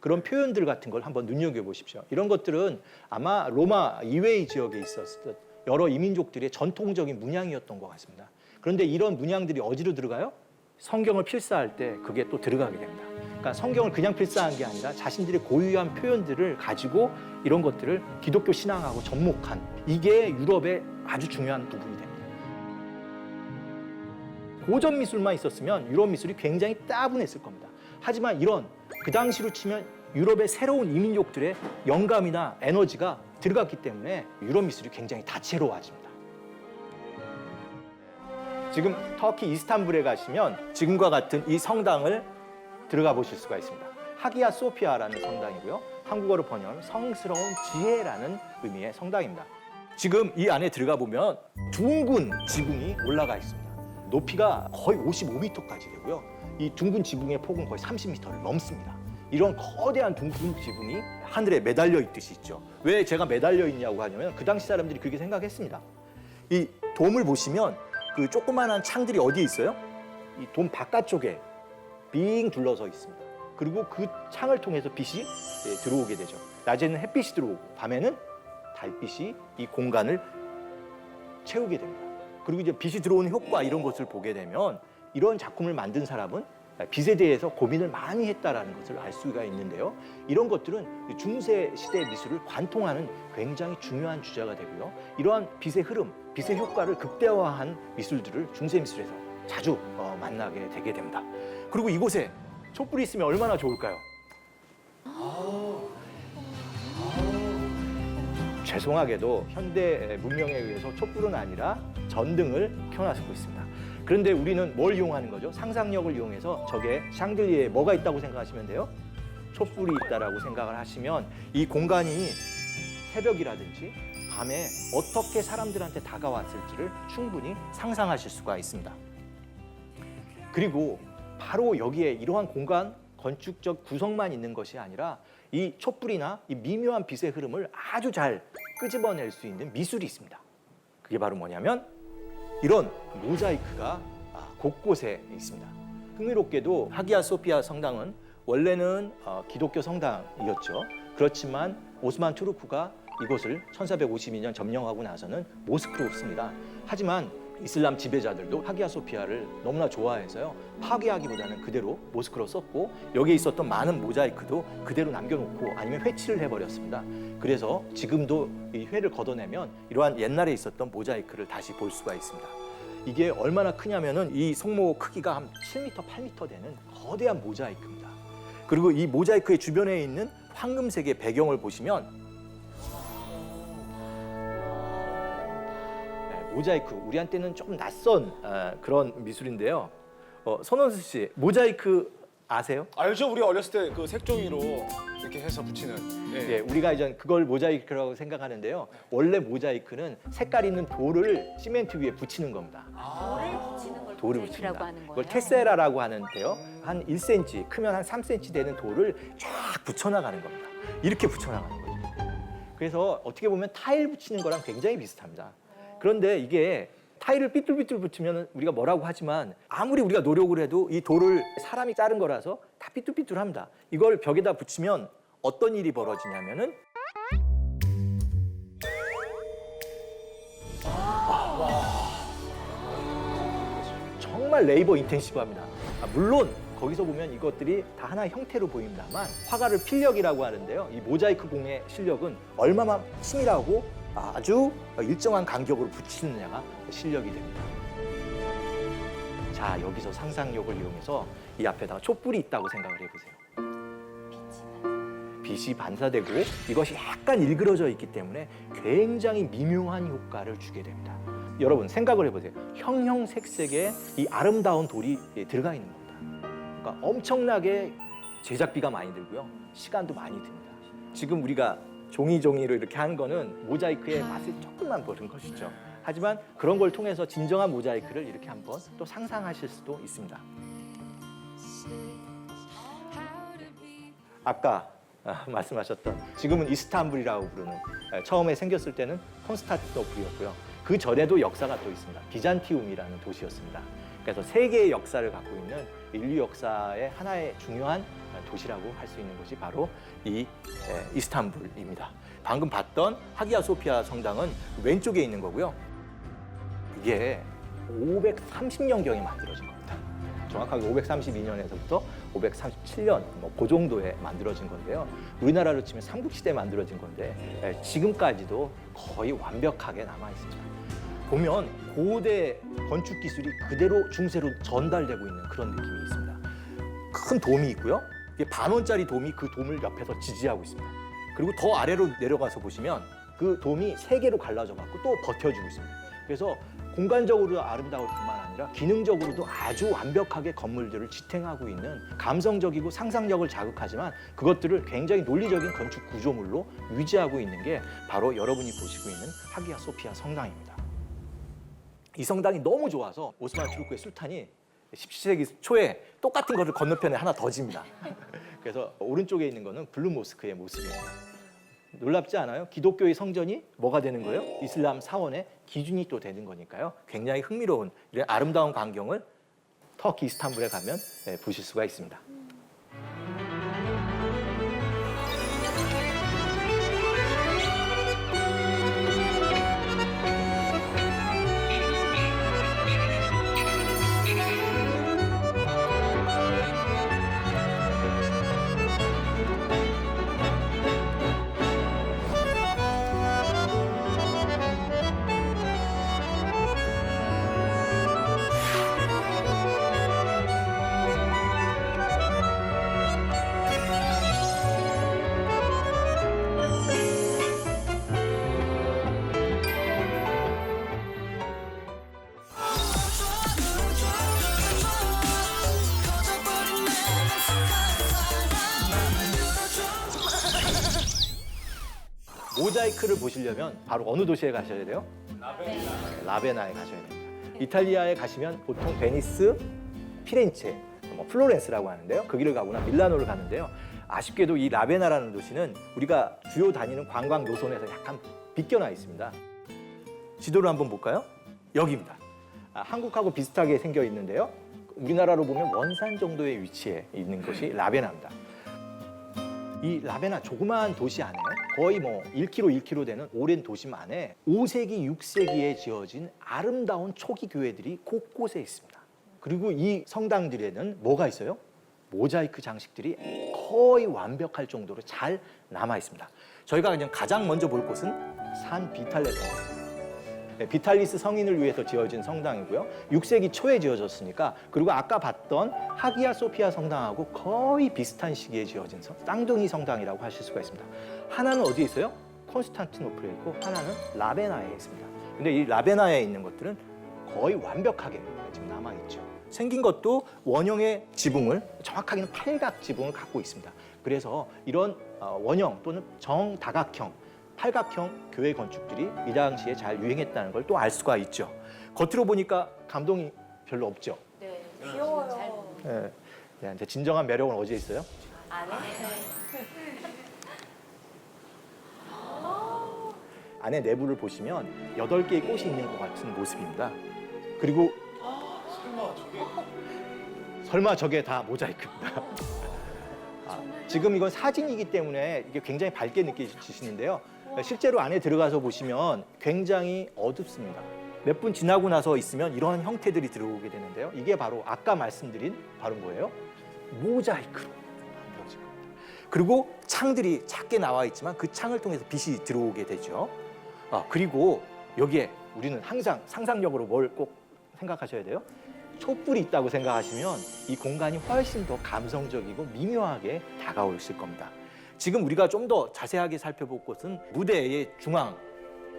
그런 표현들 같은 걸 한번 눈여겨보십시오. 이런 것들은 아마 로마 이외의 지역에 있었던 여러 이민족들의 전통적인 문양이었던 것 같습니다. 그런데 이런 문양들이 어디로 들어가요? 성경을 필사할 때 그게 또 들어가게 됩니다. 그러니까 성경을 그냥 필사한 게 아니라 자신들의 고유한 표현들을 가지고 이런 것들을 기독교 신앙하고 접목한 이게 유럽의 아주 중요한 부분이 됩니다. 고전 미술만 있었으면 유럽 미술이 굉장히 따분했을 겁니다. 하지만 이런 그 당시로 치면 유럽의 새로운 이민족들의 영감이나 에너지가 들어갔기 때문에 유럽 미술이 굉장히 다채로워집니다. 지금 터키 이스탄불에 가시면 지금과 같은 이 성당을 들어가 보실 수가 있습니다. 하기야 소피아라는 성당이고요. 한국어로 번역하면 성스러운 지혜라는 의미의 성당입니다. 지금 이 안에 들어가 보면 둥근 지붕이 올라가 있습니다. 높이가 거의 55m까지 되고요. 이 둥근 지붕의 폭은 거의 30m를 넘습니다. 이런 거대한 둥근 지붕이 하늘에 매달려 있듯이 있죠. 왜 제가 매달려 있냐고 하냐면 그 당시 사람들이 그렇게 생각했습니다. 이 돔을 보시면 그 조그마한 창들이 어디에 있어요? 이 돔 바깥쪽에 빙 둘러서 있습니다. 그리고 그 창을 통해서 빛이 들어오게 되죠. 낮에는 햇빛이 들어오고 밤에는 달빛이 이 공간을 채우게 됩니다. 그리고 이제 빛이 들어오는 효과 이런 것을 보게 되면 이런 작품을 만든 사람은 빛에 대해서 고민을 많이 했다라는 것을 알 수가 있는데요. 이런 것들은 중세 시대 미술을 관통하는 굉장히 중요한 주제가 되고요. 이러한 빛의 흐름, 빛의 효과를 극대화한 미술들을 중세 미술에서 자주 만나게 되게 됩니다. 그리고 이곳에 촛불이 있으면 얼마나 좋을까요? 죄송하게도 현대 문명에 의해서 촛불은 아니라 전등을 켜놔쓰고 있습니다. 그런데 우리는 뭘 이용하는 거죠? 상상력을 이용해서 저게 샹들리에에 뭐가 있다고 생각하시면 돼요? 촛불이 있다라고 생각을 하시면 이 공간이 새벽이라든지 밤에 어떻게 사람들한테 다가왔을지를 충분히 상상하실 수가 있습니다. 그리고 바로 여기에 이러한 공간 건축적 구성만 있는 것이 아니라 이 촛불이나 이 미묘한 빛의 흐름을 아주 잘 끄집어낼 수 있는 미술이 있습니다. 그게 바로 뭐냐면 이런 모자이크가 곳곳에 있습니다. 흥미롭게도 하기야 소피아 성당은 원래는 기독교 성당이었죠. 그렇지만 오스만 투르크가 이곳을 1452년 점령하고 나서는 모스크로 씁니다. 하지만 이슬람 지배자들도 하기야 소피아를 너무나 좋아해서요. 파괴하기보다는 그대로 모스크로 썼고 여기에 있었던 많은 모자이크도 그대로 남겨놓고 아니면 회치를 해버렸습니다. 그래서 지금도 이 회를 걷어내면 이러한 옛날에 있었던 모자이크를 다시 볼 수가 있습니다. 이게 얼마나 크냐면은 이 성모 크기가 한 7m, 8m 되는 거대한 모자이크입니다. 그리고 이 모자이크의 주변에 있는 황금색의 배경을 보시면 모자이크, 우리한테는 조금 낯선 그런 미술인데요. 손원수 씨, 모자이크 아세요? 알죠? 우리 어렸을 때 그 색종이로 이렇게 해서 붙이는. 네, 우리가 이제 그걸 모자이크라고 생각하는데요. 원래 모자이크는 색깔 있는 돌을 시멘트 위에 붙이는 겁니다. 돌을 붙이는 걸 돌을 모자이크라고 붙입니다. 하는 거예요. 그걸 테세라라고 하는데요. 한 1cm, 크면 한 3cm 되는 돌을 쫙 붙여나가는 겁니다. 이렇게 붙여나가는 거죠. 그래서 어떻게 보면 타일 붙이는 거랑 굉장히 비슷합니다. 그런데 이게 타일을 삐뚤삐뚤 붙이면 우리가 뭐라고 하지만 아무리 우리가 노력을 해도 이 돌을 사람이 자른 거라서 다 삐뚤삐뚤합니다. 이걸 벽에다 붙이면 어떤 일이 벌어지냐면은 정말 레이버 인텐시브합니다. 물론 거기서 보면 이것들이 다 하나의 형태로 보입니다만 화가를 필력이라고 하는데요. 이 모자이크 공의 실력은 얼마나 치밀하고 아주 일정한 간격으로 붙이느냐가 실력이 됩니다. 자, 여기서 상상력을 이용해서 이 앞에다가 촛불이 있다고 생각을 해보세요. 빛이 반사되고 이것이 약간 일그러져 있기 때문에 굉장히 미묘한 효과를 주게 됩니다. 여러분 생각을 해보세요. 형형색색의 이 아름다운 돌이 들어가 있는 겁니다. 그러니까 엄청나게 제작비가 많이 들고요. 시간도 많이 듭니다. 지금 우리가 종이로 이렇게 하는 거는 모자이크의 맛을 조금만 보는 것이죠. 하지만 그런 걸 통해서 진정한 모자이크를 이렇게 한번 또 상상하실 수도 있습니다. 아까 말씀하셨던 지금은 이스탄불이라고 부르는 처음에 생겼을 때는 콘스탄티노플이었고요. 그 전에도 역사가 또 있습니다. 비잔티움이라는 도시였습니다. 그래서 세계의 역사를 갖고 있는 인류 역사의 하나의 중요한 도시라고 할 수 있는 곳이 바로 이 이스탄불입니다. 방금 봤던 하기야 소피아 성당은 왼쪽에 있는 거고요. 이게 530년경에 만들어진 겁니다. 정확하게 532년에서부터 537년 그 정도에 만들어진 건데요. 우리나라로 치면 삼국시대에 만들어진 건데 지금까지도 거의 완벽하게 남아 있습니다. 보면 고대 건축 기술이 그대로 중세로 전달되고 있는 그런 느낌이 있습니다. 큰 돔이 있고요. 이게 10,000원짜리 돔이 그 돔을 옆에서 지지하고 있습니다. 그리고 더 아래로 내려가서 보시면 그 돔이 3개로 갈라져 갖고 또 버텨주고 있습니다. 그래서 공간적으로 아름다울 뿐만 아니라 기능적으로도 아주 완벽하게 건물들을 지탱하고 있는 감성적이고 상상력을 자극하지만 그것들을 굉장히 논리적인 건축 구조물로 유지하고 있는 게 바로 여러분이 보시고 있는 하기야 소피아 성당입니다. 이 성당이 너무 좋아서 오스만 투르크의 술탄이 17세기 초에 똑같은 거를 건너편에 하나 더 집니다. 그래서 오른쪽에 있는 거는 블루 모스크의 모습입니다. 놀랍지 않아요? 기독교의 성전이 뭐가 되는 거예요? 이슬람 사원의 기준이 또 되는 거니까요. 굉장히 흥미로운 이런 아름다운 광경을 터키 이스탄불에 가면 보실 수가 있습니다. 모자이크를 보시려면 바로 어느 도시에 가셔야 돼요? 라베나에 가셔야 됩니다. 이탈리아에 가시면 보통 베니스, 피렌체, 뭐 플로렌스라고 하는데요. 그 길을 가거나 밀라노를 가는데요. 아쉽게도 이 라베나라는 도시는 우리가 주요 다니는 관광 노선에서 약간 비껴나 있습니다. 지도를 한번 볼까요? 여기입니다. 한국하고 비슷하게 생겨 있는데요. 우리나라로 보면 원산 정도의 위치에 있는 곳이 라베나입니다. 이 라베나 조그마한 도시 안에 거의 뭐 1km 되는 오랜 도심 안에 5세기, 6세기에 지어진 아름다운 초기 교회들이 곳곳에 있습니다. 그리고 이 성당들에는 뭐가 있어요? 모자이크 장식들이 거의 완벽할 정도로 잘 남아 있습니다. 저희가 그냥 가장 먼저 볼 곳은 산 비탈레 성당. 비탈리스 성인을 위해서 지어진 성당이고요. 6세기 초에 지어졌으니까, 그리고 아까 봤던 하기야 소피아 성당하고 거의 비슷한 시기에 지어진 쌍둥이 성당이라고 하실 수가 있습니다. 하나는 어디에 있어요? 콘스탄티노플에 있고 하나는 라베나에 있습니다. 근데 이 라베나에 있는 것들은 거의 완벽하게 지금 남아있죠. 생긴 것도 원형의 지붕을, 정확하게는 팔각 지붕을 갖고 있습니다. 그래서 이런 원형 또는 정다각형, 팔각형 교회 건축들이 이 당시에 잘 유행했다는 걸 또 알 수가 있죠. 겉으로 보니까 감동이 별로 없죠. 네, 귀여워요. 네. 네, 이제 진정한 매력은 어디에 있어요? 안에? 안에 내부를 보시면 8개의 꽃이 있는 것 같은 모습입니다. 그리고 설마 저게 다 모자이크입니다. 지금 이건 사진이기 때문에 이게 굉장히 밝게 느껴지시는데요. 실제로 안에 들어가서 보시면 굉장히 어둡습니다. 몇 분 지나고 나서 있으면 이런 형태들이 들어오게 되는데요. 이게 바로 아까 말씀드린 바로 뭐예요? 모자이크로 만들어진 겁니다. 그리고 창들이 작게 나와 있지만 그 창을 통해서 빛이 들어오게 되죠. 그리고 여기에 우리는 항상 상상력으로 뭘 꼭 생각하셔야 돼요? 촛불이 있다고 생각하시면 이 공간이 훨씬 더 감성적이고 미묘하게 다가오실 겁니다. 지금 우리가 좀 더 자세하게 살펴볼 곳은 무대의 중앙,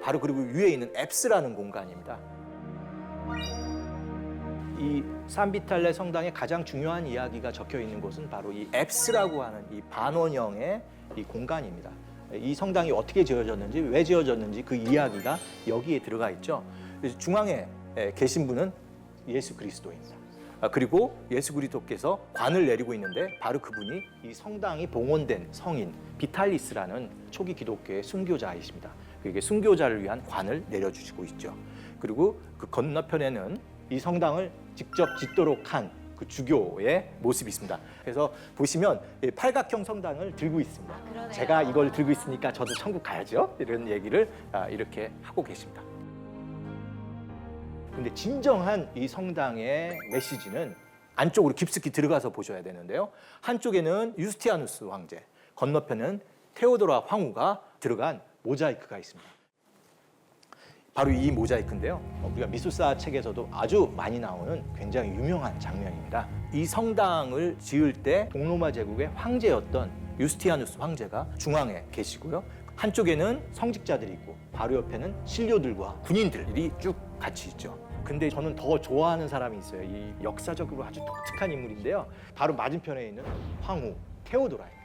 바로 그리고 위에 있는 앱스라는 공간입니다. 이 산비탈레 성당의 가장 중요한 이야기가 적혀 있는 곳은 바로 이 앱스라고 하는 이 반원형의 이 공간입니다. 이 성당이 어떻게 지어졌는지, 왜 지어졌는지 그 이야기가 여기에 들어가 있죠. 그래서 중앙에 계신 분은 예수 그리스도입니다. 그리고 예수 그리스도께서 관을 내리고 있는데 바로 그분이 이 성당이 봉헌된 성인 비탈리스라는 초기 기독교의 순교자이십니다. 그게 순교자를 위한 관을 내려주시고 있죠. 그리고 그 건너편에는 이 성당을 직접 짓도록 한 그 주교의 모습이 있습니다. 그래서 보시면 이 팔각형 성당을 들고 있습니다. 그러네요. 제가 이걸 들고 있으니까 저도 천국 가야죠. 이런 얘기를 이렇게 하고 계십니다. 근데 진정한 이 성당의 메시지는 안쪽으로 깊숙이 들어가서 보셔야 되는데요. 한쪽에는 유스티아누스 황제, 건너편은 테오도라 황후가 들어간 모자이크가 있습니다. 바로 이 모자이크인데요. 우리가 미술사 책에서도 아주 많이 나오는 굉장히 유명한 장면입니다. 이 성당을 지을 때 동로마 제국의 황제였던 유스티아누스 황제가 중앙에 계시고요. 한쪽에는 성직자들이 있고 바로 옆에는 신료들과 군인들이 쭉 같이 있죠. 근데 저는 더 좋아하는 사람이 있어요. 이 역사적으로 아주 독특한 인물인데요. 바로 맞은편에 있는 황후 테오도라입니다.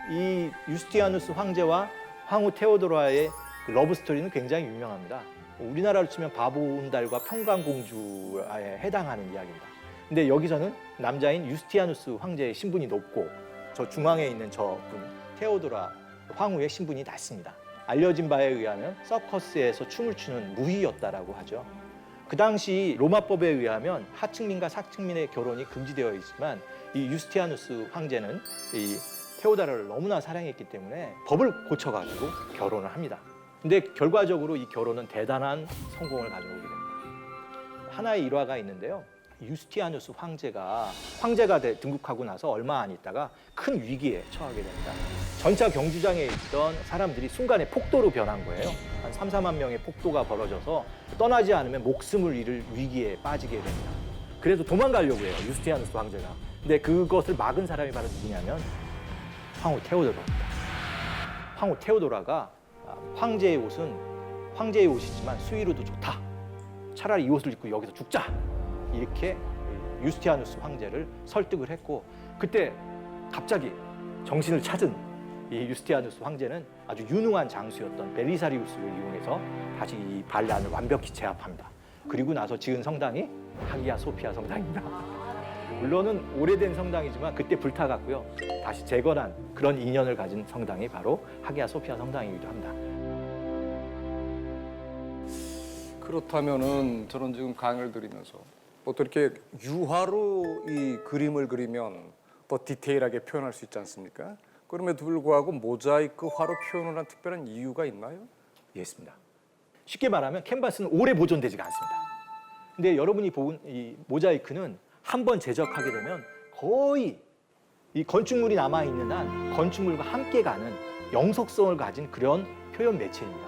이 유스티아누스 황제와 황후 테오도라의 그 러브 스토리는 굉장히 유명합니다. 우리나라로 치면 바보온달과 평강공주에 해당하는 이야기입니다. 근데 여기서는 남자인 유스티아누스 황제의 신분이 높고 저 중앙에 있는 저분 테오도라 황후의 신분이 낮습니다. 알려진 바에 의하면 서커스에서 춤을 추는 무희였다라고 하죠. 그 당시 로마법에 의하면 하층민과 상층민의 결혼이 금지되어 있지만 이 유스티아누스 황제는 이 테오도라를 너무나 사랑했기 때문에 법을 고쳐가지고 결혼을 합니다. 근데 결과적으로 이 결혼은 대단한 성공을 가져오게 됩니다. 하나의 일화가 있는데요. 유스티아누스 황제가 등극하고 나서 얼마 안 있다가 큰 위기에 처하게 됩니다. 전차 경주장에 있던 사람들이 순간에 폭도로 변한 거예요. 한 3, 4만 명의 폭도가 벌어져서 떠나지 않으면 목숨을 잃을 위기에 빠지게 됩니다. 그래서 도망가려고 해요, 유스티아누스 황제가. 근데 그것을 막은 사람이 바로 누구냐면 황후 테오도라입니다. 황후 테오도라가 황제의 옷은 황제의 옷이지만 수위로도 좋다. 차라리 이 옷을 입고 여기서 죽자. 이렇게 유스티아누스 황제를 설득을 했고, 그때 갑자기 정신을 찾은 이 유스티아누스 황제는 아주 유능한 장수였던 벨리사리우스를 이용해서 다시 이 반란을 완벽히 제압합니다. 그리고 나서 지은 성당이 하기야 소피아 성당입니다. 물론은 오래된 성당이지만 그때 불타갔고요. 다시 재건한 그런 인연을 가진 성당이 바로 하기야 소피아 성당이기도 합니다. 그렇다면은 저는 지금 강의를 드리면서 보통 이렇게 유화로 이 그림을 그리면 더 디테일하게 표현할 수 있지 않습니까? 그럼에도 불구하고 모자이크화로 표현을 한 특별한 이유가 있나요? 예, 있습니다. 쉽게 말하면 캔버스는 오래 보존되지가 않습니다. 근데 여러분이 본 이 모자이크는 한 번 제작하게 되면 거의 이 건축물이 남아있는 한 건축물과 함께 가는 영속성을 가진 그런 표현 매체입니다.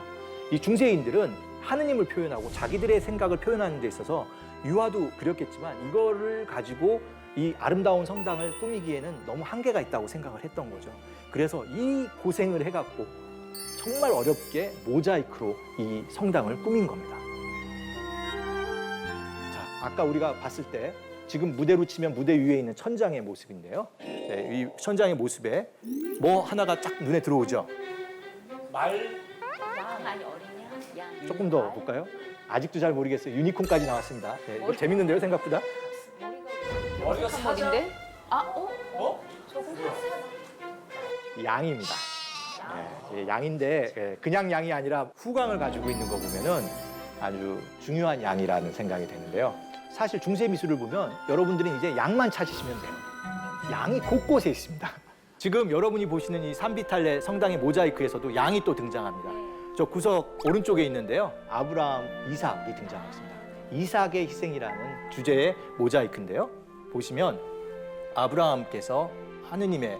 이 중세인들은 하느님을 표현하고 자기들의 생각을 표현하는 데 있어서 유화도 그렸겠지만 이거를 가지고 이 아름다운 성당을 꾸미기에는 너무 한계가 있다고 생각을 했던 거죠. 그래서 이 고생을 해갖고 정말 어렵게 모자이크로 이 성당을 꾸민 겁니다. 자, 아까 우리가 봤을 때 지금 무대로 치면 무대 위에 있는 천장의 모습인데요. 네, 이 천장의 모습에 뭐 하나가 딱 눈에 들어오죠. 양 아니 어린이야? 양. 조금 더 볼까요? 아직도 잘 모르겠어요. 유니콘까지 나왔습니다. 네, 이거 재밌는데요, 생각보다. 머리가 사자인데? 아, 저건 양입니다. 예, 양인데 그냥 양이 아니라 후광을 가지고 있는 거 보면은 아주 중요한 양이라는 생각이 되는데요. 사실 중세 미술을 보면 여러분들은 이제 양만 찾으시면 돼요. 양이 곳곳에 있습니다. 지금 여러분이 보시는 이 산비탈레 성당의 모자이크에서도 양이 또 등장합니다. 저 구석 오른쪽에 있는데요. 아브라함, 이삭이 등장했습니다. 이삭의 희생이라는 주제의 모자이크인데요. 보시면 아브라함께서 하느님의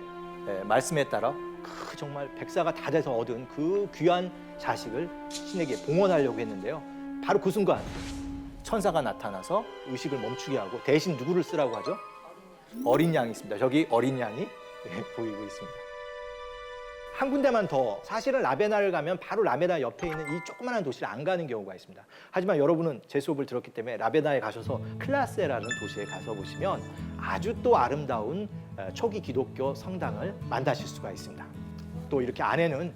말씀에 따라 그 정말 백사가 다 돼서 얻은 그 귀한 자식을 신에게 봉헌하려고 했는데요. 바로 그 순간 천사가 나타나서 의식을 멈추게 하고 대신 누구를 쓰라고 하죠? 어린 양이 있습니다. 저기 어린 양이 보이고 있습니다. 한 군데만 더, 사실은 라베나를 가면 바로 라베나 옆에 있는 이 조그마한 도시를 안 가는 경우가 있습니다. 하지만 여러분은 제 수업을 들었기 때문에 라베나에 가셔서 클라세라는 도시에 가서 보시면 아주 또 아름다운 초기 기독교 성당을 만나실 수가 있습니다. 또 이렇게 안에는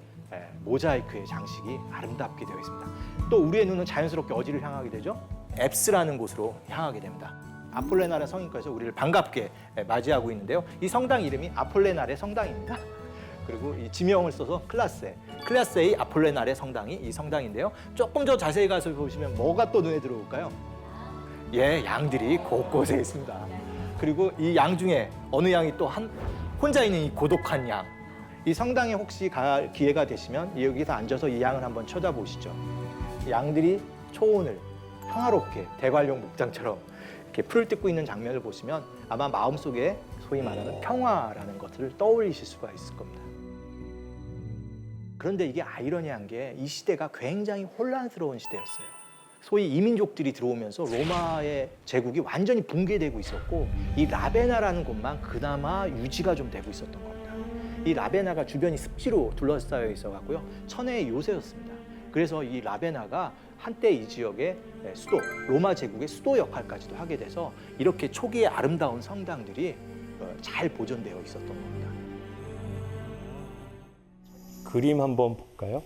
모자이크의 장식이 아름답게 되어 있습니다. 또 우리의 눈은 자연스럽게 어디를 향하게 되죠? 앱스라는 곳으로 향하게 됩니다. 아폴레나르 성인께서 우리를 반갑게 맞이하고 있는데요. 이 성당 이름이 아폴레나르 성당입니다. 그리고 이 지명을 써서 클라세의 아폴레나르 성당이 이 성당인데요. 조금 더 자세히 가서 보시면 뭐가 또 눈에 들어올까요? 예, 양들이 곳곳에 있습니다. 그리고 이 양 중에 어느 양이 또 혼자 있는 이 고독한 양. 이 성당에 혹시 갈 기회가 되시면 여기서 앉아서 이 양을 한번 쳐다보시죠. 양들이 초원을 평화롭게 대관령 목장처럼 이렇게 풀을 뜯고 있는 장면을 보시면 아마 마음속에 소위 말하는 평화라는 것을 떠올리실 수가 있을 겁니다. 그런데 이게 아이러니한 게 이 시대가 굉장히 혼란스러운 시대였어요. 소위 이민족들이 들어오면서 로마의 제국이 완전히 붕괴되고 있었고 이 라베나라는 곳만 그나마 유지가 좀 되고 있었던 겁니다. 이 라베나가 주변이 습지로 둘러싸여 있어갖고요. 천혜의 요새였습니다. 그래서 이 라베나가 한때 이 지역의 수도, 로마 제국의 수도 역할까지도 하게 돼서 이렇게 초기의 아름다운 성당들이 잘 보존되어 있었던 겁니다. 그림 한번 볼까요?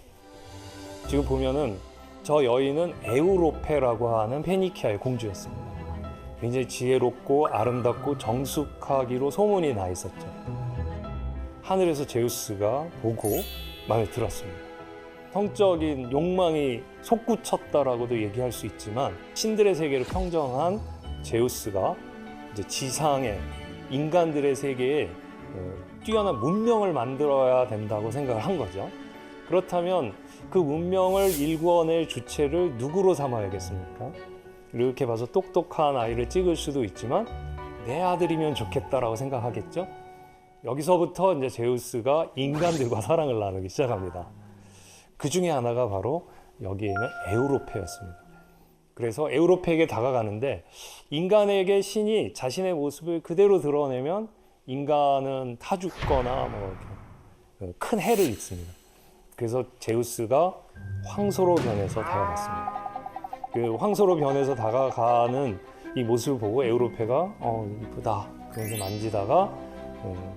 지금 보면은 저 여인은 에우로페라고 하는 페니키아의 공주였습니다. 굉장히 지혜롭고 아름답고 정숙하기로 소문이 나 있었죠. 하늘에서 제우스가 보고 마음에 들었습니다. 성적인 욕망이 솟구쳤다라고도 얘기할 수 있지만 신들의 세계를 평정한 제우스가 이제 지상의 인간들의 세계에 뛰어난 문명을 만들어야 된다고 생각을 한 거죠. 그렇다면 그 문명을 일궈낼 주체를 누구로 삼아야겠습니까? 이렇게 봐서 똑똑한 아이를 찍을 수도 있지만 내 아들이면 좋겠다라고 생각하겠죠. 여기서부터 이제 제우스가 인간들과 사랑을 나누기 시작합니다. 그 중에 하나가 바로 여기에 있는 에우로페였습니다. 그래서 에우로페에게 다가가는데 인간에게 신이 자신의 모습을 그대로 드러내면 인간은 타 죽거나 큰 해를 입습니다. 그래서 제우스가 황소로 변해서 다가갔습니다. 그 황소로 변해서 다가가는 이 모습을 보고 에우로페가 이쁘다 그러면서 만지다가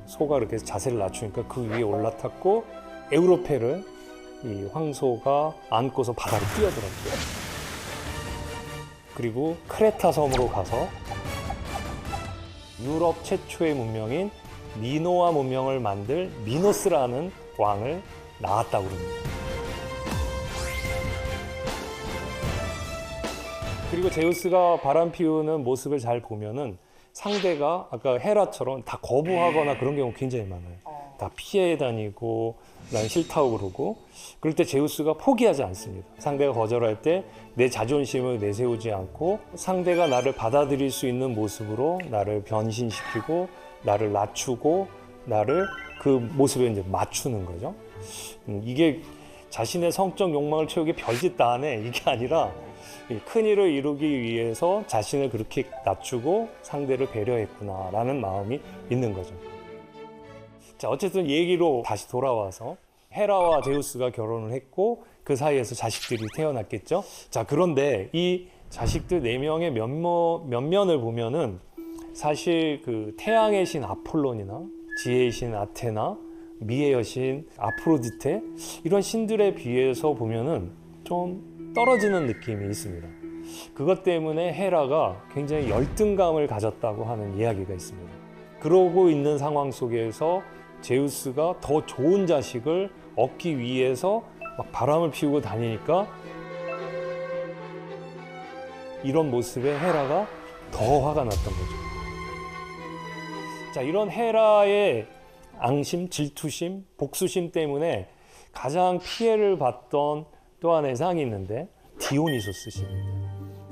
소가 이렇게 자세를 낮추니까 그 위에 올라탔고 에우로페를 이 황소가 안고서 바다로 뛰어들었고요. 그리고 크레타 섬으로 가서 유럽 최초의 문명인 미노아 문명을 만들 미노스라는 왕을 낳았다고 합니다. 그리고 제우스가 바람 피우는 모습을 잘 보면은 상대가 아까 헤라처럼 다 거부하거나 그런 경우 굉장히 많아요. 다 피해 다니고 난 싫다고 그러고 그럴 때 제우스가 포기하지 않습니다. 상대가 거절할 때 내 자존심을 내세우지 않고 상대가 나를 받아들일 수 있는 모습으로 나를 변신시키고 나를 낮추고 나를 그 모습에 이제 맞추는 거죠. 이게 자신의 성적 욕망을 채우기 별짓 다 하네 이게 아니라 큰 일을 이루기 위해서 자신을 그렇게 낮추고 상대를 배려했구나라는 마음이 있는 거죠. 자, 어쨌든 얘기로 다시 돌아와서 헤라와 제우스가 결혼을 했고 그 사이에서 자식들이 태어났겠죠. 자, 그런데 이 자식들 4명의 면면을 보면은 사실 그 태양의 신 아폴론이나 지혜의 신 아테나, 미의 여신 아프로디테 이런 신들에 비해서 보면은 좀 떨어지는 느낌이 있습니다. 그것 때문에 헤라가 굉장히 열등감을 가졌다고 하는 이야기가 있습니다. 그러고 있는 상황 속에서 제우스가 더 좋은 자식을 얻기 위해서 막 바람을 피우고 다니니까 이런 모습에 헤라가 더 화가 났던 거죠. 자, 이런 헤라의 앙심, 질투심, 복수심 때문에 가장 피해를 봤던 또 하나의 상이 있는데 디오니소스 신입니다.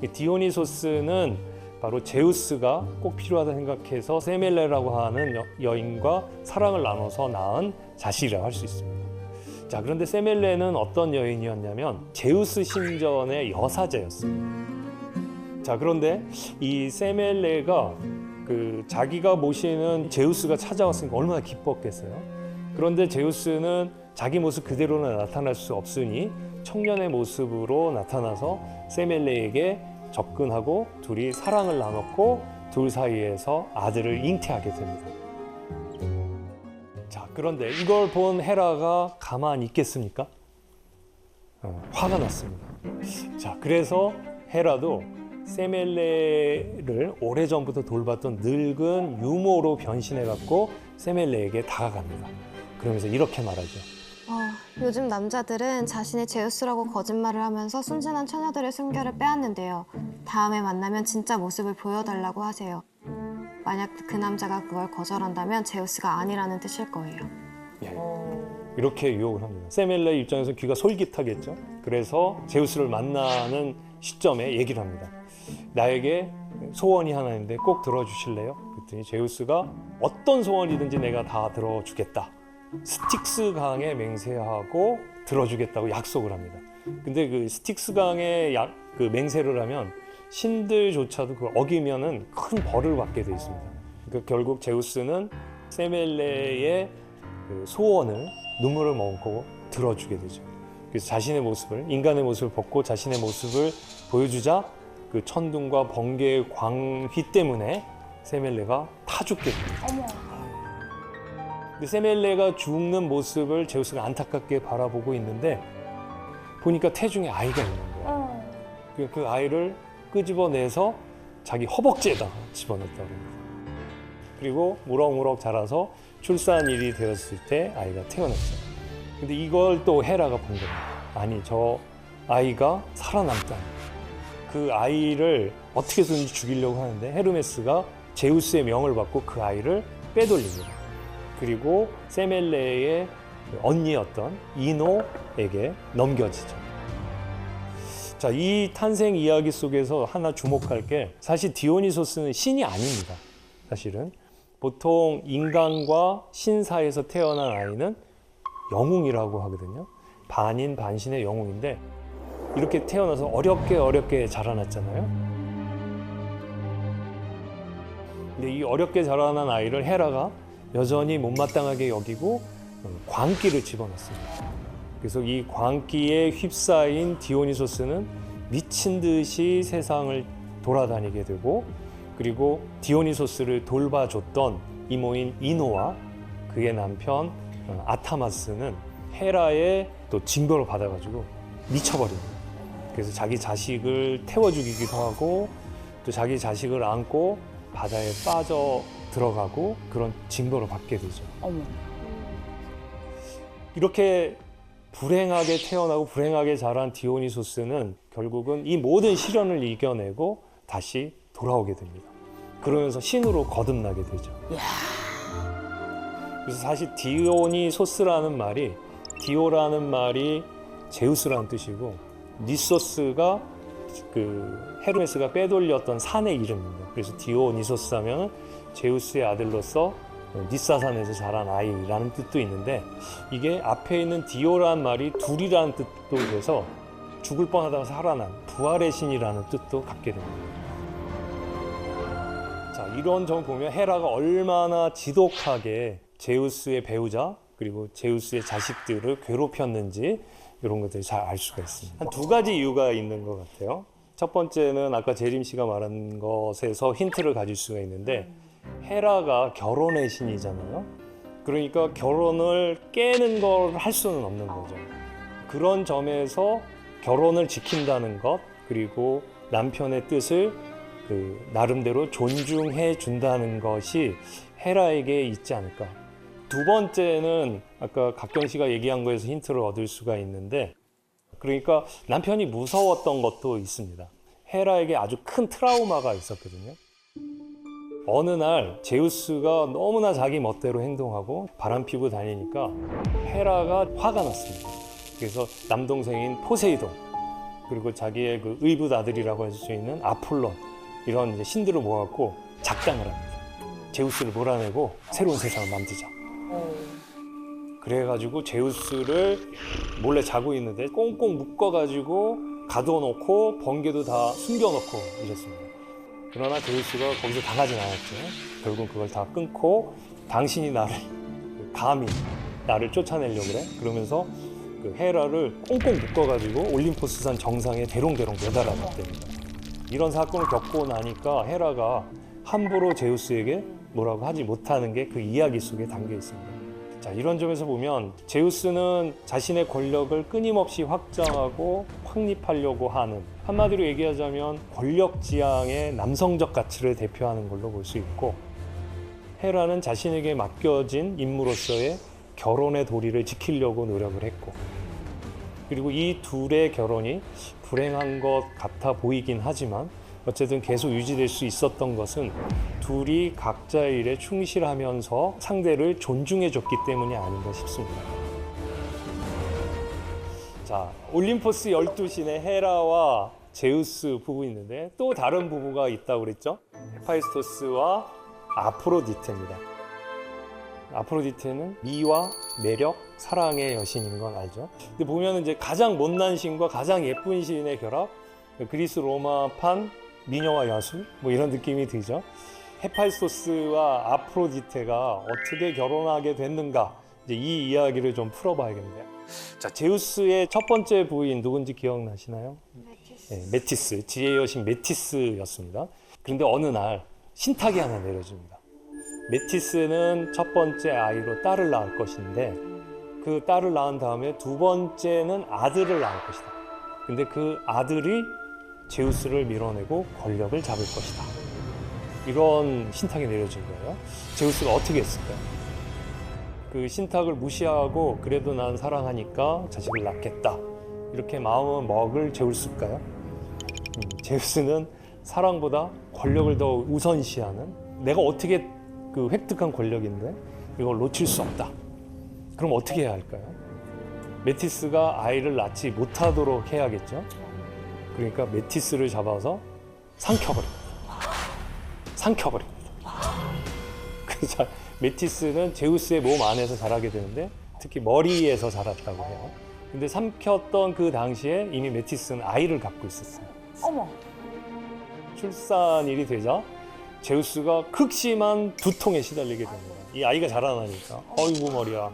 이 디오니소스는 바로 제우스가 꼭 필요하다 생각해서 세멜레라고 하는 여인과 사랑을 나눠서 낳은 자식이라고 할 수 있습니다. 자, 그런데 세멜레는 어떤 여인이었냐면 제우스 신전의 여사제였습니다. 자, 그런데 이 세멜레가 자기가 모시는 제우스가 찾아왔으니까 얼마나 기뻤겠어요. 그런데 제우스는 자기 모습 그대로는 나타날 수 없으니 청년의 모습으로 나타나서 세멜레에게 접근하고 둘이 사랑을 나눴고 둘 사이에서 아들을 잉태하게 됩니다. 자, 그런데 이걸 본 헤라가 가만히 있겠습니까? 화가 났습니다. 자, 그래서 헤라도 세멜레를 오래전부터 돌봤던 늙은 유모로 변신해갖고 세멜레에게 다가갑니다. 그러면서 이렇게 말하죠. 요즘 남자들은 자신이 제우스라고 거짓말을 하면서 순진한 처녀들의 순결을 빼앗는데요. 다음에 만나면 진짜 모습을 보여달라고 하세요. 만약 그 남자가 그걸 거절한다면 제우스가 아니라는 뜻일 거예요. 이렇게 유혹을 합니다. 세멜레 입장에서 귀가 솔깃하겠죠. 그래서 제우스를 만나는 시점에 얘기를 합니다. 나에게 소원이 하나 있는데 꼭 들어주실래요? 그랬더니 제우스가 어떤 소원이든지 내가 다 들어주겠다. 스틱스 강에 맹세하고 들어주겠다고 약속을 합니다. 근데 그 스틱스 강에 그 맹세를 하면 신들조차도 그걸 어기면은 큰 벌을 받게 돼 있습니다. 그러니까 결국 제우스는 세멜레의 그 소원을 눈물을 머금고 들어주게 되죠. 그래서 자신의 모습을, 인간의 모습을 벗고 자신의 모습을 보여주자 그 천둥과 번개의 광휘 때문에 세멜레가 타 죽게 됩니다. 근데 세멜레가 죽는 모습을 제우스가 안타깝게 바라보고 있는데 보니까 태중에 아이가 있는 거예요. 그 아이를 끄집어내서 자기 허벅지에다 집어넣었다고 합니다. 그리고 무럭무럭 자라서 출산일이 되었을 때 아이가 태어났죠. 근데 이걸 또 헤라가 본 겁니다. 아니, 저 아이가 살아남다. 그 아이를 어떻게 해서든지 죽이려고 하는데 헤르메스가 제우스의 명을 받고 그 아이를 빼돌립니다. 그리고 세멜레의 언니였던 이노에게 넘겨지죠. 자, 이 탄생 이야기 속에서 하나 주목할 게 사실 디오니소스는 신이 아닙니다. 사실은 보통 인간과 신 사이에서 태어난 아이는 영웅이라고 하거든요. 반인 반신의 영웅인데 이렇게 태어나서 어렵게 자라났잖아요. 근데 이 어렵게 자라난 아이를 헤라가 여전히 못마땅하게 여기고 광기를 집어넣습니다. 그래서 이 광기에 휩싸인 디오니소스는 미친 듯이 세상을 돌아다니게 되고 그리고 디오니소스를 돌봐줬던 이모인 이노와 그의 남편 아타마스는 헤라의 또 징벌을 받아가지고 미쳐버립니다. 그래서 자기 자식을 태워 죽이기도 하고 또 자기 자식을 안고 바다에 빠져 들어가고 그런 징벌을 받게 되죠. 어머. 이렇게 불행하게 태어나고 불행하게 자란 디오니소스는 결국은 이 모든 시련을 이겨내고 다시 돌아오게 됩니다. 그러면서 신으로 거듭나게 되죠. 그래서 사실 디오니소스라는 말이 디오라는 말이 제우스라는 뜻이고 니소스가 그 헤르메스가 빼돌렸던 산의 이름입니다. 그래서 디오니소스 하면 제우스의 아들로서 니사산에서 자란 아이라는 뜻도 있는데 이게 앞에 있는 디오라는 말이 둘이라는 뜻도 돼서 죽을 뻔하다가 살아난 부활의 신이라는 뜻도 갖게 됩니다. 자, 이런 점 보면 헤라가 얼마나 지독하게 제우스의 배우자 그리고 제우스의 자식들을 괴롭혔는지 이런 것들을 잘 알 수가 있습니다. 한 두 가지 이유가 있는 것 같아요. 첫 번째는 아까 재림 씨가 말한 것에서 힌트를 가질 수가 있는데 헤라가 결혼의 신이잖아요. 그러니까 결혼을 깨는 걸 할 수는 없는 거죠. 그런 점에서 결혼을 지킨다는 것 그리고 남편의 뜻을 그 나름대로 존중해 준다는 것이 헤라에게 있지 않을까. 두 번째는 아까 각경 씨가 얘기한 거에서 힌트를 얻을 수가 있는데 그러니까 남편이 무서웠던 것도 있습니다. 헤라에게 아주 큰 트라우마가 있었거든요. 어느 날 제우스가 너무나 자기 멋대로 행동하고 바람피고 다니니까 헤라가 화가 났습니다. 그래서 남동생인 포세이돈 그리고 자기의 그 의붓 아들이라고 할 수 있는 아폴론 이런 이제 신들을 모아갖고 작당을 합니다. 제우스를 몰아내고 새로운 세상을 만들자. 그래가지고 제우스를 몰래 자고 있는데 꽁꽁 묶어가지고 가둬놓고 번개도 다 숨겨놓고 이랬습니다. 그러나 제우스가 거기서 당하진 않았죠. 결국 그걸 다 끊고 당신이 나를 감히 나를 쫓아내려고 그래? 그러면서 그 헤라를 꽁꽁 묶어가지고 올림포스산 정상에 대롱대롱 매달아놨답니다. 이런 사건을 겪고 나니까 헤라가 함부로 제우스에게 뭐라고 하지 못하는 게 그 이야기 속에 담겨 있습니다. 자, 이런 점에서 보면 제우스는 자신의 권력을 끊임없이 확장하고 확립하려고 하는 한마디로 얘기하자면 권력지향의 남성적 가치를 대표하는 걸로 볼 수 있고 헤라는 자신에게 맡겨진 임무로서의 결혼의 도리를 지키려고 노력을 했고 그리고 이 둘의 결혼이 불행한 것 같아 보이긴 하지만 어쨌든 계속 유지될 수 있었던 것은 둘이 각자의 일에 충실하면서 상대를 존중해줬기 때문이 아닌가 싶습니다. 자, 올림포스 12신의 헤라와 제우스 부부 있는데 또 다른 부부가 있다고 그랬죠? 헤파이스토스와 아프로디테입니다. 아프로디테는 미와 매력, 사랑의 여신인 건 알죠? 근데 보면 이제 가장 못난 신과 가장 예쁜 신의 결합, 그리스 로마판 미녀와 야수 뭐 이런 느낌이 들죠. 헤파이스토스와 아프로디테가 어떻게 결혼하게 됐는가 이제 이 이야기를 좀 풀어봐야겠네요. 자, 제우스의 첫 번째 부인 누군지 기억나시나요? 메티스. 네, 메티스, 지혜의 여신 메티스였습니다. 그런데 어느 날 신탁이 하나 내려집니다. 메티스는 첫 번째 아이로 딸을 낳을 것인데 그 딸을 낳은 다음에 두 번째는 아들을 낳을 것이다. 근데 그 아들이 제우스를 밀어내고 권력을 잡을 것이다. 이런 신탁이 내려진 거예요. 제우스가 어떻게 했을까요? 그 신탁을 무시하고 그래도 난 사랑하니까 자식을 낳겠다. 이렇게 마음을 먹을 제우스일까요? 제우스는 사랑보다 권력을 더 우선시하는 내가 어떻게 그 획득한 권력인데 이걸 놓칠 수 없다. 그럼 어떻게 해야 할까요? 메티스가 아이를 낳지 못하도록 해야겠죠. 그러니까 메티스를 잡아서 삼켜버립니다. 그래서 메티스는 제우스의 몸 안에서 자라게 되는데 특히 머리에서 자랐다고 해요. 근데 삼켰던 그 당시에 이미 메티스는 아이를 갖고 있었어요. 어머. 출산일이 되자 제우스가 극심한 두통에 시달리게 됩니다. 이 아이가 자라나니까 어이구 머리야.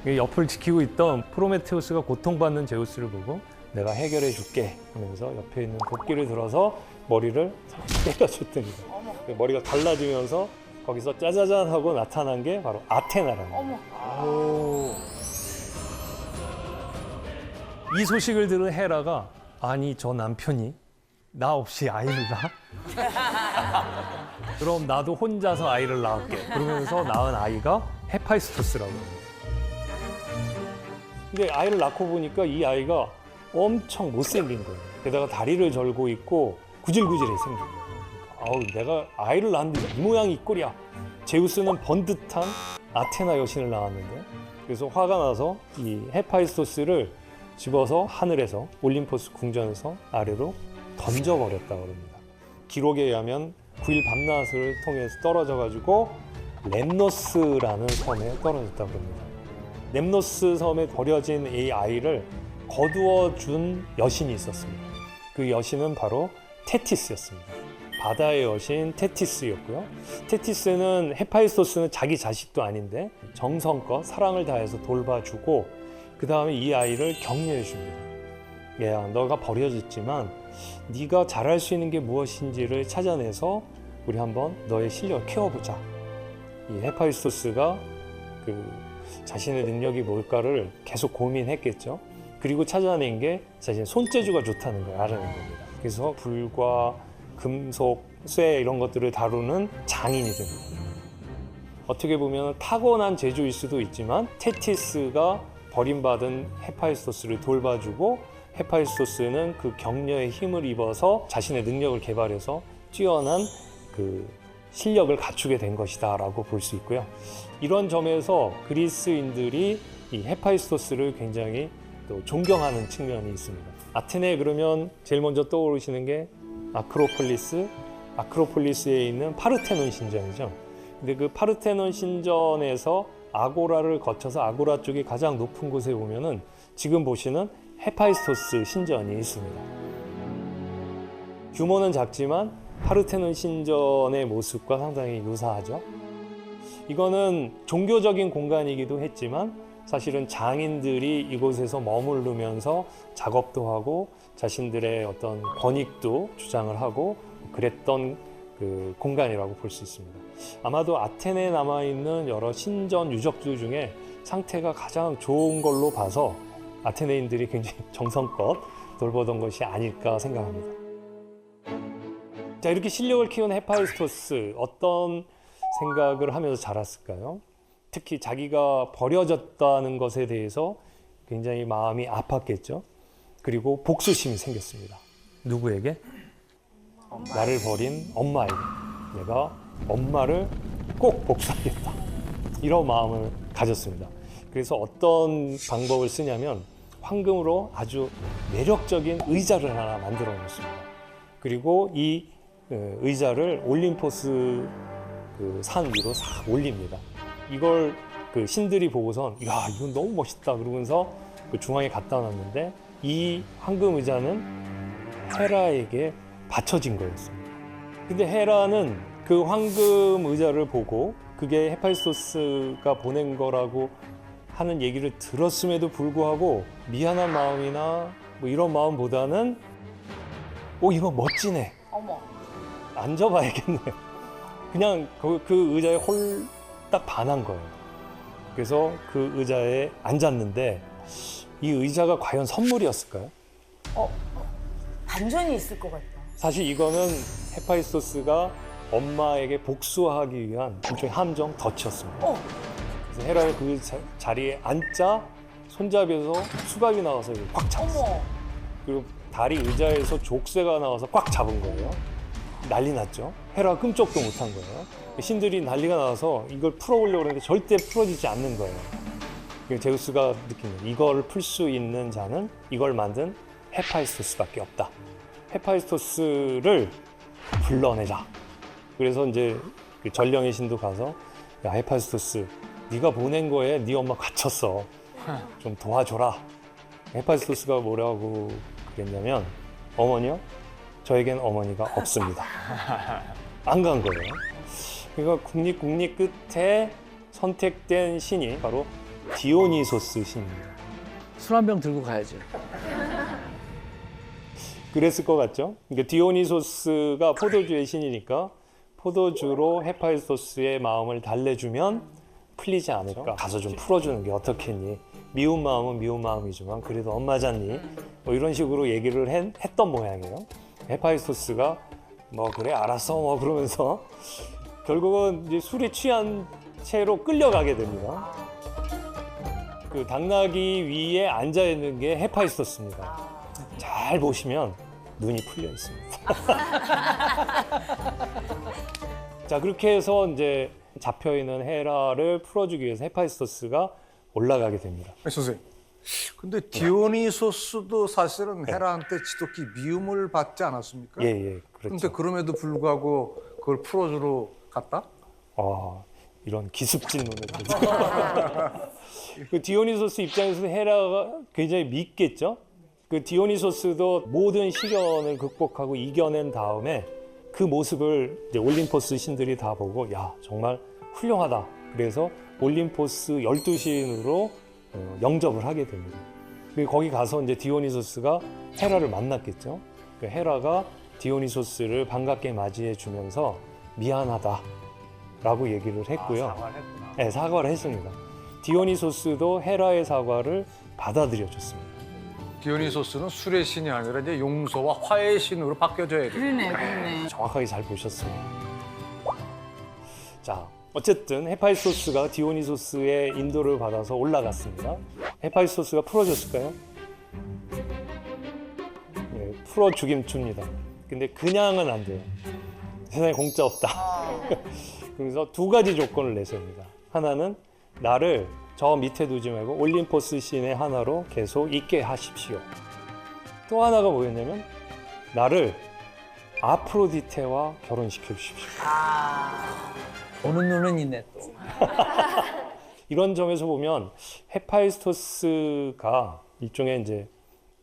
옆을 지키고 있던 프로메테우스가 고통받는 제우스를 보고 내가 해결해 줄게 하면서 옆에 있는 도끼를 들어서 머리를 때려줬답니다. 머리가 갈라지면서 거기서 짜자잔 하고 나타난 게 바로 아테나라는 거예요. 이 소식을 들은 헤라가 아니 저 남편이 나 없이 아이를 낳아? 그럼 나도 혼자서 아이를 낳을게. 그러면서 낳은 아이가 헤파이스토스라고 합니다. 근데 아이를 낳고 보니까 이 아이가 엄청 못생긴 거예요. 게다가 다리를 절고 있고 구질구질해 생긴 거예요. 아우 내가 아이를 낳았는데 이 모양이 이 꼴이야. 제우스는 번듯한 아테나 여신을 낳았는데 그래서 화가 나서 이 헤파이스토스를 집어서 하늘에서 올림포스 궁전에서 아래로 던져버렸다고 합니다. 기록에 의하면 9일 밤낮을 통해서 떨어져가지고 렘노스라는 섬에 떨어졌다고 합니다. 렘노스 섬에 버려진 이 아이를 거두어준 여신이 있었습니다. 그 여신은 바로 테티스였습니다. 바다의 여신 테티스였고요. 테티스는 헤파이스토스는 자기 자식도 아닌데 정성껏 사랑을 다해서 돌봐주고 그 다음에 이 아이를 격려해 줍니다. 얘야, 너가 버려졌지만 네가 잘할 수 있는 게 무엇인지를 찾아내서 우리 한번 너의 실력을 키워보자. 이 헤파이스토스가 그 자신의 능력이 뭘까를 계속 고민했겠죠. 그리고 찾아낸 게 자신의 손재주가 좋다는 걸 알아낸 겁니다. 그래서 불과 금속, 쇠 이런 것들을 다루는 장인이 됩니다. 어떻게 보면 타고난 재주일 수도 있지만 테티스가 버림받은 헤파이스토스를 돌봐주고 헤파이스토스는 그 격려의 힘을 입어서 자신의 능력을 개발해서 뛰어난 그 실력을 갖추게 된 것이다라고 볼 수 있고요. 이런 점에서 그리스인들이 이 헤파이스토스를 굉장히 또 존경하는 측면이 있습니다. 아테네 그러면 제일 먼저 떠오르시는 게 아크로폴리스에 있는 파르테논 신전이죠. 근데 그 파르테논 신전에서 아고라를 거쳐서 아고라 쪽이 가장 높은 곳에 보면은 지금 보시는 헤파이스토스 신전이 있습니다. 규모는 작지만 파르테논 신전의 모습과 상당히 유사하죠. 이거는 종교적인 공간이기도 했지만 사실은 장인들이 이곳에서 머무르면서 작업도 하고 자신들의 어떤 권익도 주장을 하고 그랬던 그 공간이라고 볼 수 있습니다. 아마도 아테네에 남아있는 여러 신전 유적들 중에 상태가 가장 좋은 걸로 봐서 아테네인들이 굉장히 정성껏 돌보던 것이 아닐까 생각합니다. 자, 이렇게 실력을 키운 헤파이스토스 어떤 생각을 하면서 자랐을까요? 특히 자기가 버려졌다는 것에 대해서 굉장히 마음이 아팠겠죠. 그리고 복수심이 생겼습니다. 누구에게? 나를 버린 엄마에게. 내가 엄마를 꼭 복수하겠다. 이런 마음을 가졌습니다. 그래서 어떤 방법을 쓰냐면 황금으로 아주 매력적인 의자를 하나 만들어 놓습니다. 그리고 이 의자를 올림포스 그 산 위로 싹 올립니다. 이걸 그 신들이 보고선 야 이건 너무 멋있다 그러면서 그 중앙에 갖다 놨는데 이 황금 의자는 헤라에게 바쳐진 거였습니다. 근데 헤라는 그 황금 의자를 보고 그게 헤파이스토스가 보낸 거라고 하는 얘기를 들었음에도 불구하고 미안한 마음이나 뭐 이런 마음보다는 이거 멋지네. 어머. 앉아봐야겠네. 그냥 그 의자에 홀딱 반한 거예요. 그래서 그 의자에 앉았는데 이 의자가 과연 선물이었을까요? 반전이 있을 것 같다. 사실 이거는 헤파이스토스가 엄마에게 복수하기 위한 일종의 함정 덫이었습니다. 그래서 헤라가 그 자리에 앉자 손잡이에서 수갑이 나와서 꽉 잡았어요. 어머. 그리고 다리 의자에서 족쇄가 나와서 꽉 잡은 거예요. 난리 났죠. 헤라가 끔찍도 못한 거예요. 신들이 난리가 나서 이걸 풀어보려고 했는데 절대 풀어지지 않는 거예요. 제우스가 느낀 거예요. 이걸 풀 수 있는 자는 이걸 만든 헤파이스토스밖에 없다. 헤파이스토스를 불러내자. 그래서 이제 전령의 신도 가서 야 헤파이스토스 네가 보낸 거에 네 엄마 갇혔어. 좀 도와줘라. 헤파이스토스가 뭐라고 그랬냐면 어머니요? 저에겐 어머니가 없습니다. 안 간 거예요. 그러니까 국립 끝에 선택된 신이 바로 디오니소스 신입니다. 술 한 병 들고 가야지. 그랬을 것 같죠? 그러니까 디오니소스가 포도주의 신이니까 포도주로 헤파이스토스의 마음을 달래주면 풀리지 않을까? 가서 좀 풀어주는 게 어떻겠니? 미운 마음은 미운 마음이지만 그래도 엄마잖니 뭐 이런 식으로 얘기를 했던 모양이에요. 헤파이스토스가 뭐 그래 알았어 뭐 그러면서 결국은 이제 술에 취한 채로 끌려가게 됩니다. 그 당나귀 위에 앉아 있는 게 헤파이스토스입니다. 잘 보시면 눈이 풀려 있습니다. 자, 그렇게 해서 이제 잡혀 있는 헤라를 풀어주기 위해서 헤파이스토스가 올라가게 됩니다. 선생님. 근데 디오니소스도 사실은 헤라한테 지독히 미움을 받지 않았습니까? 예, 그렇죠. 근데 그럼에도 불구하고 그걸 풀어주러 갔다? 이런 기습 질문을. 그 디오니소스 입장에서는 헤라가 굉장히 밉겠죠. 그 디오니소스도 모든 시련을 극복하고 이겨낸 다음에 그 모습을 이제 올림포스 신들이 다 보고 야 정말 훌륭하다. 그래서 올림포스 12신으로 영접을 하게 됩니다. 그리고 거기 가서 이제 디오니소스가 헤라를 만났겠죠. 그 헤라가 디오니소스를 반갑게 맞이해 주면서 미안하다라고 얘기를 했고요. 네, 사과를 했습니다. 디오니소스도 헤라의 사과를 받아들여 줬습니다. 디오니소스는 술의 신이 아니라 이제 용서와 화해의 신으로 바뀌어져야 돼요. 그러네. 정확하게 잘 보셨습니다. 자, 어쨌든 헤파이스토스가 디오니소스의 인도를 받아서 올라갔습니다. 헤파이스토스가 풀어줬을까요? 네, 풀어주긴 줍니다. 근데 그냥은 안 돼요. 세상에 공짜 없다. 그래서 두 가지 조건을 내세웁니다. 하나는 나를 저 밑에 두지 말고 올림포스 신의 하나로 계속 있게 하십시오. 또 하나가 뭐였냐면 나를 아프로디테와 결혼시켜 주십시오. 보는 눈은 있네 또. 이런 점에서 보면 헤파이스토스가 일종의 이제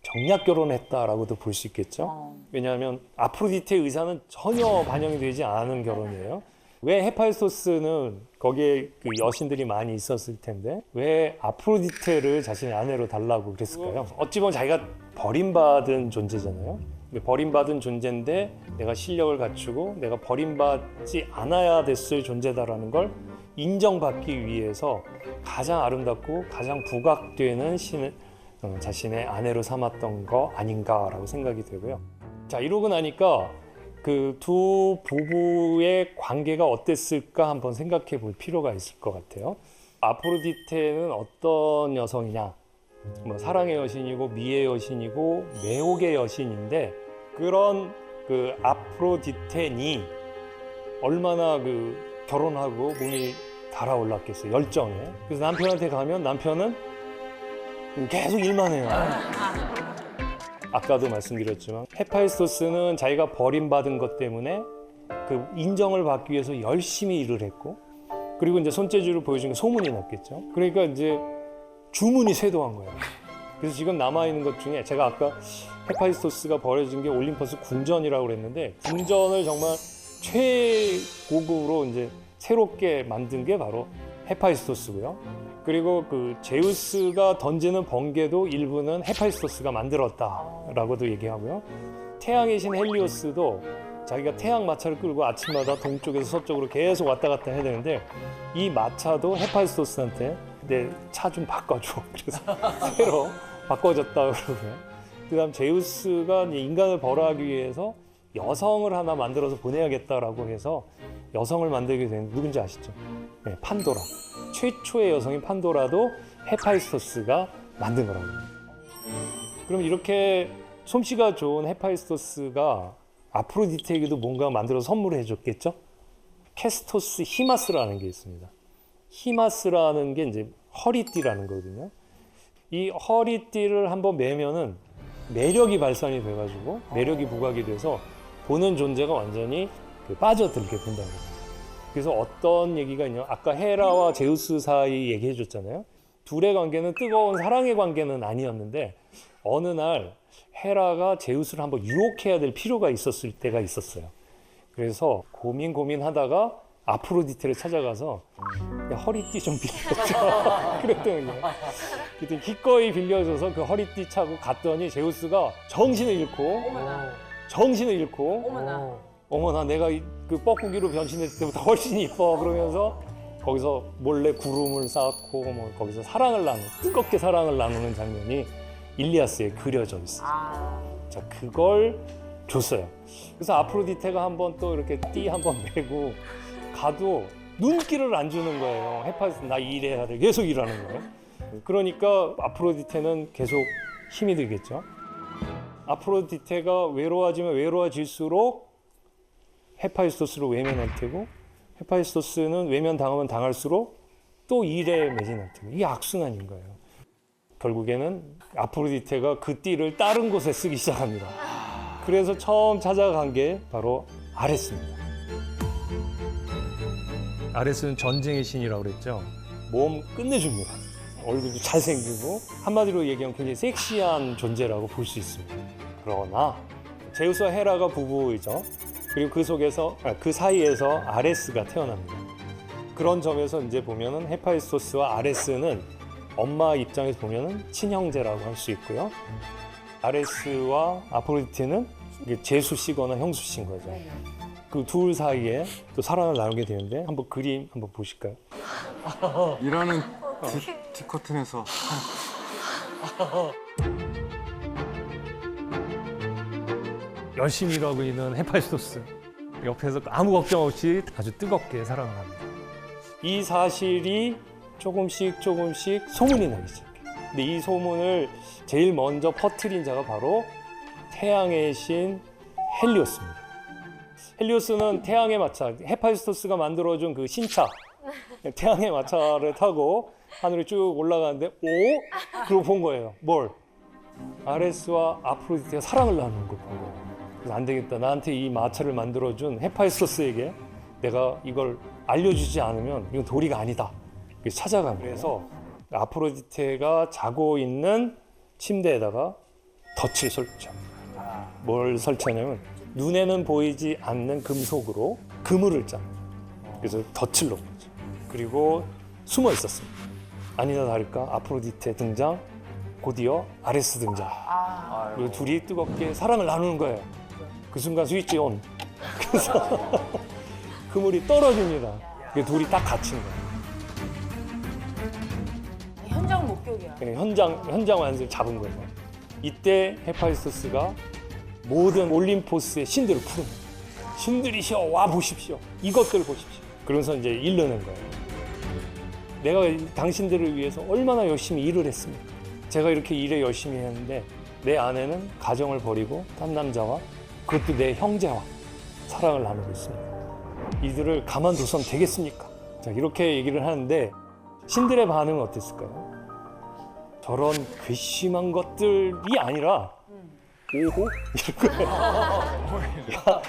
정략 결혼했다라고도 볼 수 있겠죠. 왜냐하면 아프로디테의 의사는 전혀 반영이 되지 않은 결혼이에요. 왜 헤파이스토스는 거기에 그 여신들이 많이 있었을 텐데 왜 아프로디테를 자신의 아내로 달라고 그랬을까요? 어찌 보면 자기가 버림받은 존재잖아요. 버림받은 존재인데 내가 실력을 갖추고 내가 버림받지 않아야 됐을 존재다라는 걸 인정받기 위해서 가장 아름답고 가장 부각되는 신을 자신의 아내로 삼았던 거 아닌가라고 생각이 되고요. 자, 이러고 나니까 그 두 부부의 관계가 어땠을까 한번 생각해 볼 필요가 있을 것 같아요. 아프로디테는 어떤 여성이냐? 뭐 사랑의 여신이고 미의 여신이고 매혹의 여신인데 그런 그 아프로디테니 얼마나 그 결혼하고 몸이 달아올랐겠어요. 열정에. 그래서 남편한테 가면 남편은 계속 일만 해요. 아까도 말씀드렸지만 헤파이스토스는 자기가 버림받은 것 때문에 그 인정을 받기 위해서 열심히 일을 했고 그리고 이제 손재주를 보여준 게 소문이 났겠죠. 그러니까 이제 주문이 쇄도한 거예요. 그래서 지금 남아있는 것 중에 제가 아까 헤파이스토스가 버려진 게 올림포스 궁전이라고 그랬는데 궁전을 정말 최고급으로 이제 새롭게 만든 게 바로 헤파이스토스고요. 그리고 그 제우스가 던지는 번개도 일부는 헤파이스토스가 만들었다라고도 얘기하고요. 태양의 신 헬리오스도 자기가 태양 마차를 끌고 아침마다 동쪽에서 서쪽으로 계속 왔다 갔다 해야 되는데 이 마차도 헤파이스토스한테 내 차 좀 바꿔줘. 그래서 새로 바꿔줬다 그러고요. 그다음 제우스가 인간을 벌어하기 위해서 여성을 하나 만들어서 보내야겠다라고 해서 여성을 만들게 된 누군지 아시죠? 네, 판도라. 최초의 여성인 판도라도 헤파이스토스가 만든 거라고. 그럼 이렇게 솜씨가 좋은 헤파이스토스가 아프로디테에게도 뭔가 만들어서 선물을 해줬겠죠? 캐스토스 히마스라는 게 있습니다. 히마스라는 게 이제 허리띠라는 거거든요. 이 허리띠를 한번 매면은 매력이 발산이 돼가지고 매력이 부각이 돼서 보는 존재가 완전히 빠져들게 된다는 거예요. 그래서 어떤 얘기가 있냐면 아까 헤라와 제우스 사이 얘기해 줬잖아요. 둘의 관계는 뜨거운 사랑의 관계는 아니었는데 어느 날 헤라가 제우스를 한번 유혹해야 될 필요가 있었을 때가 있었어요. 그래서 고민하다가 아프로디테를 찾아가서 야, 허리띠 좀 빌려줘. 그랬다는 거예요. 그때 기꺼이 빌려줘서 그 허리띠 차고 갔더니 제우스가 정신을 잃고 어머나 내가 그 뻐꾸기로 변신했을 때보다 훨씬 이뻐 그러면서 거기서 몰래 구름을 쌓고 뭐 거기서 뜨겁게 사랑을 나누는 장면이 일리아스에 그려져 있어요. 자, 그걸 줬어요. 그래서 아프로디테가 한번 또 이렇게 띠 한번 메고 가도 눈길을 안 주는 거예요. 헤파이스토스 나 일해야 돼. 계속 일하는 거예요. 그러니까 아프로디테는 계속 힘이 들겠죠. 아프로디테가 외로워지면 외로워질수록 헤파이스토스로 외면할 테고 헤파이스토스는 외면당하면 당할수록 또 일에 매진할 테고 이게 악순환인 거예요. 결국에는 아프로디테가 그 띠를 다른 곳에 쓰기 시작합니다. 그래서 처음 찾아간 게 바로 아레스입니다. 아레스는 전쟁의 신이라고 그랬죠. 몸 끝내줍니다. 얼굴도 잘생기고 한마디로 얘기하면 굉장히 섹시한 존재라고 볼 수 있습니다. 그러나 제우스와 헤라가 부부이죠. 그리고 그 사이에서 아레스가 태어납니다. 그런 점에서 이제 보면은 헤파이스토스와 아레스는 엄마 입장에서 보면은 친형제라고 할 수 있고요. 아레스와 아프로디테는 제수 씨거나 형수 씨인 거죠. 그 둘 사이에 또 사랑을 나누게 되는데 한번 그림 한번 보실까요? 일하는 디커튼에서 열심히 일하고 있는 헤파이스토스 옆에서 아무 걱정 없이 아주 뜨겁게 사랑을 합니다. 이 사실이 조금씩 소문이 나기 시작해요. 근데 이 소문을 제일 먼저 퍼뜨린 자가 바로 태양의 신 헬리오스입니다. 헬리오스는 태양의 마차, 헤파이스토스가 만들어준 그 신차, 태양의 마차를 타고 하늘에 쭉 올라가는데 그러고 본 거예요. 뭘? 아레스와 아프로디테가 사랑을 나누는 걸 본 거예요. 그래서 안 되겠다. 나한테 이 마차를 만들어준 헤파이스토스에게 내가 이걸 알려주지 않으면 이건 도리가 아니다. 그래서 찾아간 거예요. 그래서 아프로디테가 자고 있는 침대에다가 덫을 설치합니다. 뭘 설치하냐면 눈에는 보이지 않는 금속으로 그물을 짭니다. 그래서 덫을 넣은 거죠. 그리고 숨어 있었습니다. 아니나 다를까 아프로디테 등장, 곧이어 아레스 등장. 그리고 둘이 뜨겁게 사랑을 나누는 거예요. 그 순간 스위치 온. 그래서 그물이 떨어집니다. 둘이 딱 갇힌 거예요. 현장 목격이야. 네, 현장 완성을 잡은 거예요. 이때 헤파이스토스가 모든 올림포스의 신들을 부릅니다. 신들이시여 와 보십시오. 이것들 보십시오. 그러면서 이제 이르는 거예요. 내가 당신들을 위해서 얼마나 열심히 일을 했습니까? 제가 이렇게 일에 열심히 했는데 내 아내는 가정을 버리고 딴 남자와 그것도 내 형제와 사랑을 나누고 있습니다. 이들을 가만둬선 되겠습니까? 자, 이렇게 얘기를 하는데 신들의 반응은 어땠을까요? 저런 괘씸한 것들이 아니라 오호? 이럴 거예요. 야,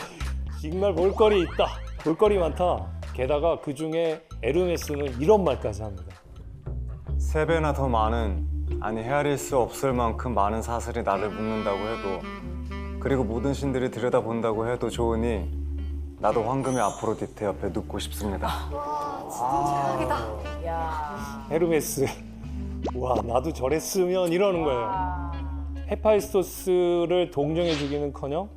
정말 볼거리 있다. 볼거리 많다. 게다가 그중에 에르메스는 이런 말까지 합니다. 3배나 더 많은, 아니 헤아릴 수 없을 만큼 많은 사슬이 나를 묶는다고 해도, 그리고 모든 신들이 들여다본다고 해도 좋으니 나도 황금의 아프로디테 옆에 눕고 싶습니다. 헤르메스, 와 나도 저랬으면 이러는 거예요. 헤파이스토스를 동정해 주기는커녕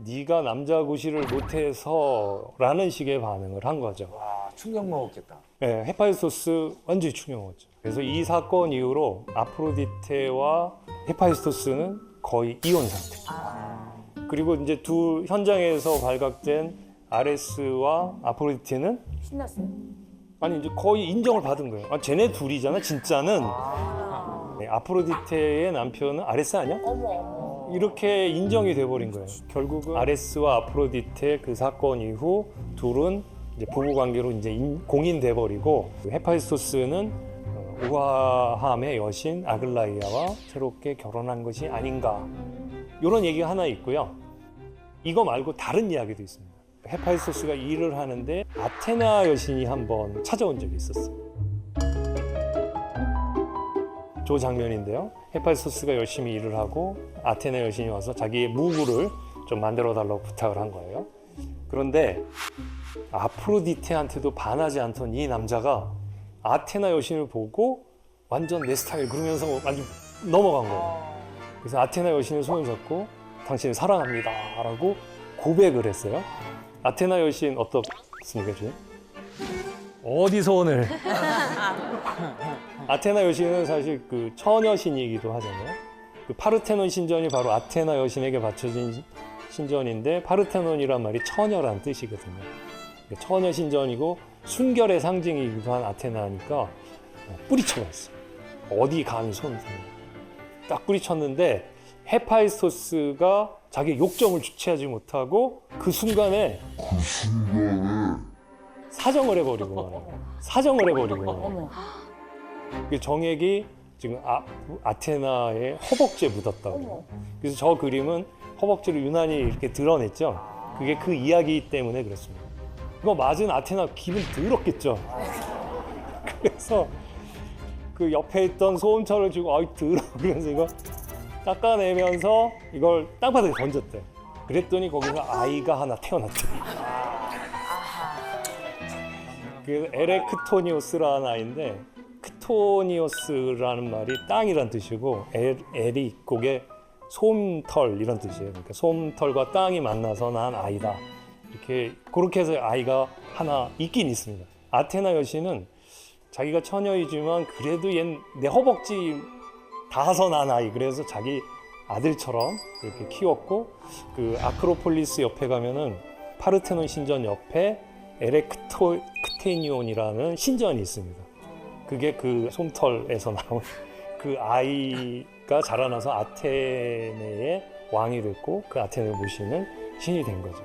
네가 남자 구실을 못해서라는 식의 반응을 한 거죠. 충격 먹었겠다. 네, 헤파이스토스 완전히 충격 먹었죠. 그래서 이 사건 이후로 아프로디테와 헤파이스토스는 거의 이혼 상태. 그리고 이제 두 현장에서 발각된 아레스와 아프로디테는 신났어요. 아니 이제 거의 인정을 받은 거예요. 아, 쟤네 둘이잖아 진짜는. 네, 아프로디테의 남편은 아레스 아니야? 이렇게 인정이 돼버린 거예요. 결국은 아레스와 아프로디테 그 사건 이후 둘은 이제 부부 관계로 이제 공인돼 버리고 헤파이스토스는 우아함의 여신 아글라이아와 새롭게 결혼한 것이 아닌가 이런 얘기가 하나 있고요. 이거 말고 다른 이야기도 있습니다. 헤파이스토스가 일을 하는데 아테나 여신이 한번 찾아온 적이 있었어요. 저 장면인데요. 헤파이스토스가 열심히 일을 하고 아테나 여신이 와서 자기의 무구를 좀 만들어 달라고 부탁을 한 거예요. 그런데 아프로디테한테도 반하지 않던 이 남자가 아테나 여신을 보고 완전 내 스타일 그러면서 완전 넘어간 거예요. 그래서 아테나 여신의 손을 잡고 당신을 사랑합니다 라고 고백을 했어요. 아테나 여신 어떻습니까 지금? 어디 소원을? 아테나 여신은 사실 그 처녀신이기도 하잖아요. 그 파르테논 신전이 바로 아테나 여신에게 바쳐진 신전인데 파르테논이란 말이 처녀란 뜻이거든요. 그러니까 처녀 신전이고 순결의 상징이기도 한 아테나니까 뿌리쳐가 있어. 어디 감히 손을 대냐. 딱 뿌리쳤는데 헤파이스토스가 자기 욕정을 주체하지 못하고 그 순간에 사정을 해버리고 말아요. 사정을 해버리고 말아요. 그 정액이 지금 아테나의 허벅지에 묻었다고 그래요. 그래서 저 그림은 허벅지를 유난히 이렇게 드러냈죠. 그게 그 이야기 때문에 그렇습니다. 이거 맞은 아테나 기분 더럽겠죠. 그래서 그 옆에 있던 소음철을 주고 아이 더러워 그래서 이거 닦아내면서 이걸 땅바닥에 던졌대. 그랬더니 거기서 아이가 하나 태어났대. 그 에레크토니오스라는 아이인데 크토니오스라는 말이 땅이란 뜻이고 엘이 곡의 솜털 이런 뜻이에요. 그러니까 솜털과 땅이 만나서 난 아이다. 이렇게 그렇게 해서 아이가 하나 있긴 있습니다. 아테나 여신은 자기가 처녀이지만 그래도 내 허벅지 닿아서 난 아이. 그래서 자기 아들처럼 이렇게 키웠고 그 아크로폴리스 옆에 가면은 파르테논 신전 옆에 에레크테니온이라는 신전이 있습니다. 그게 그 솜털에서 나온 그 아이가 자라나서 아테네의 왕이 됐고 그 아테네를 모시는 신이 된 거죠.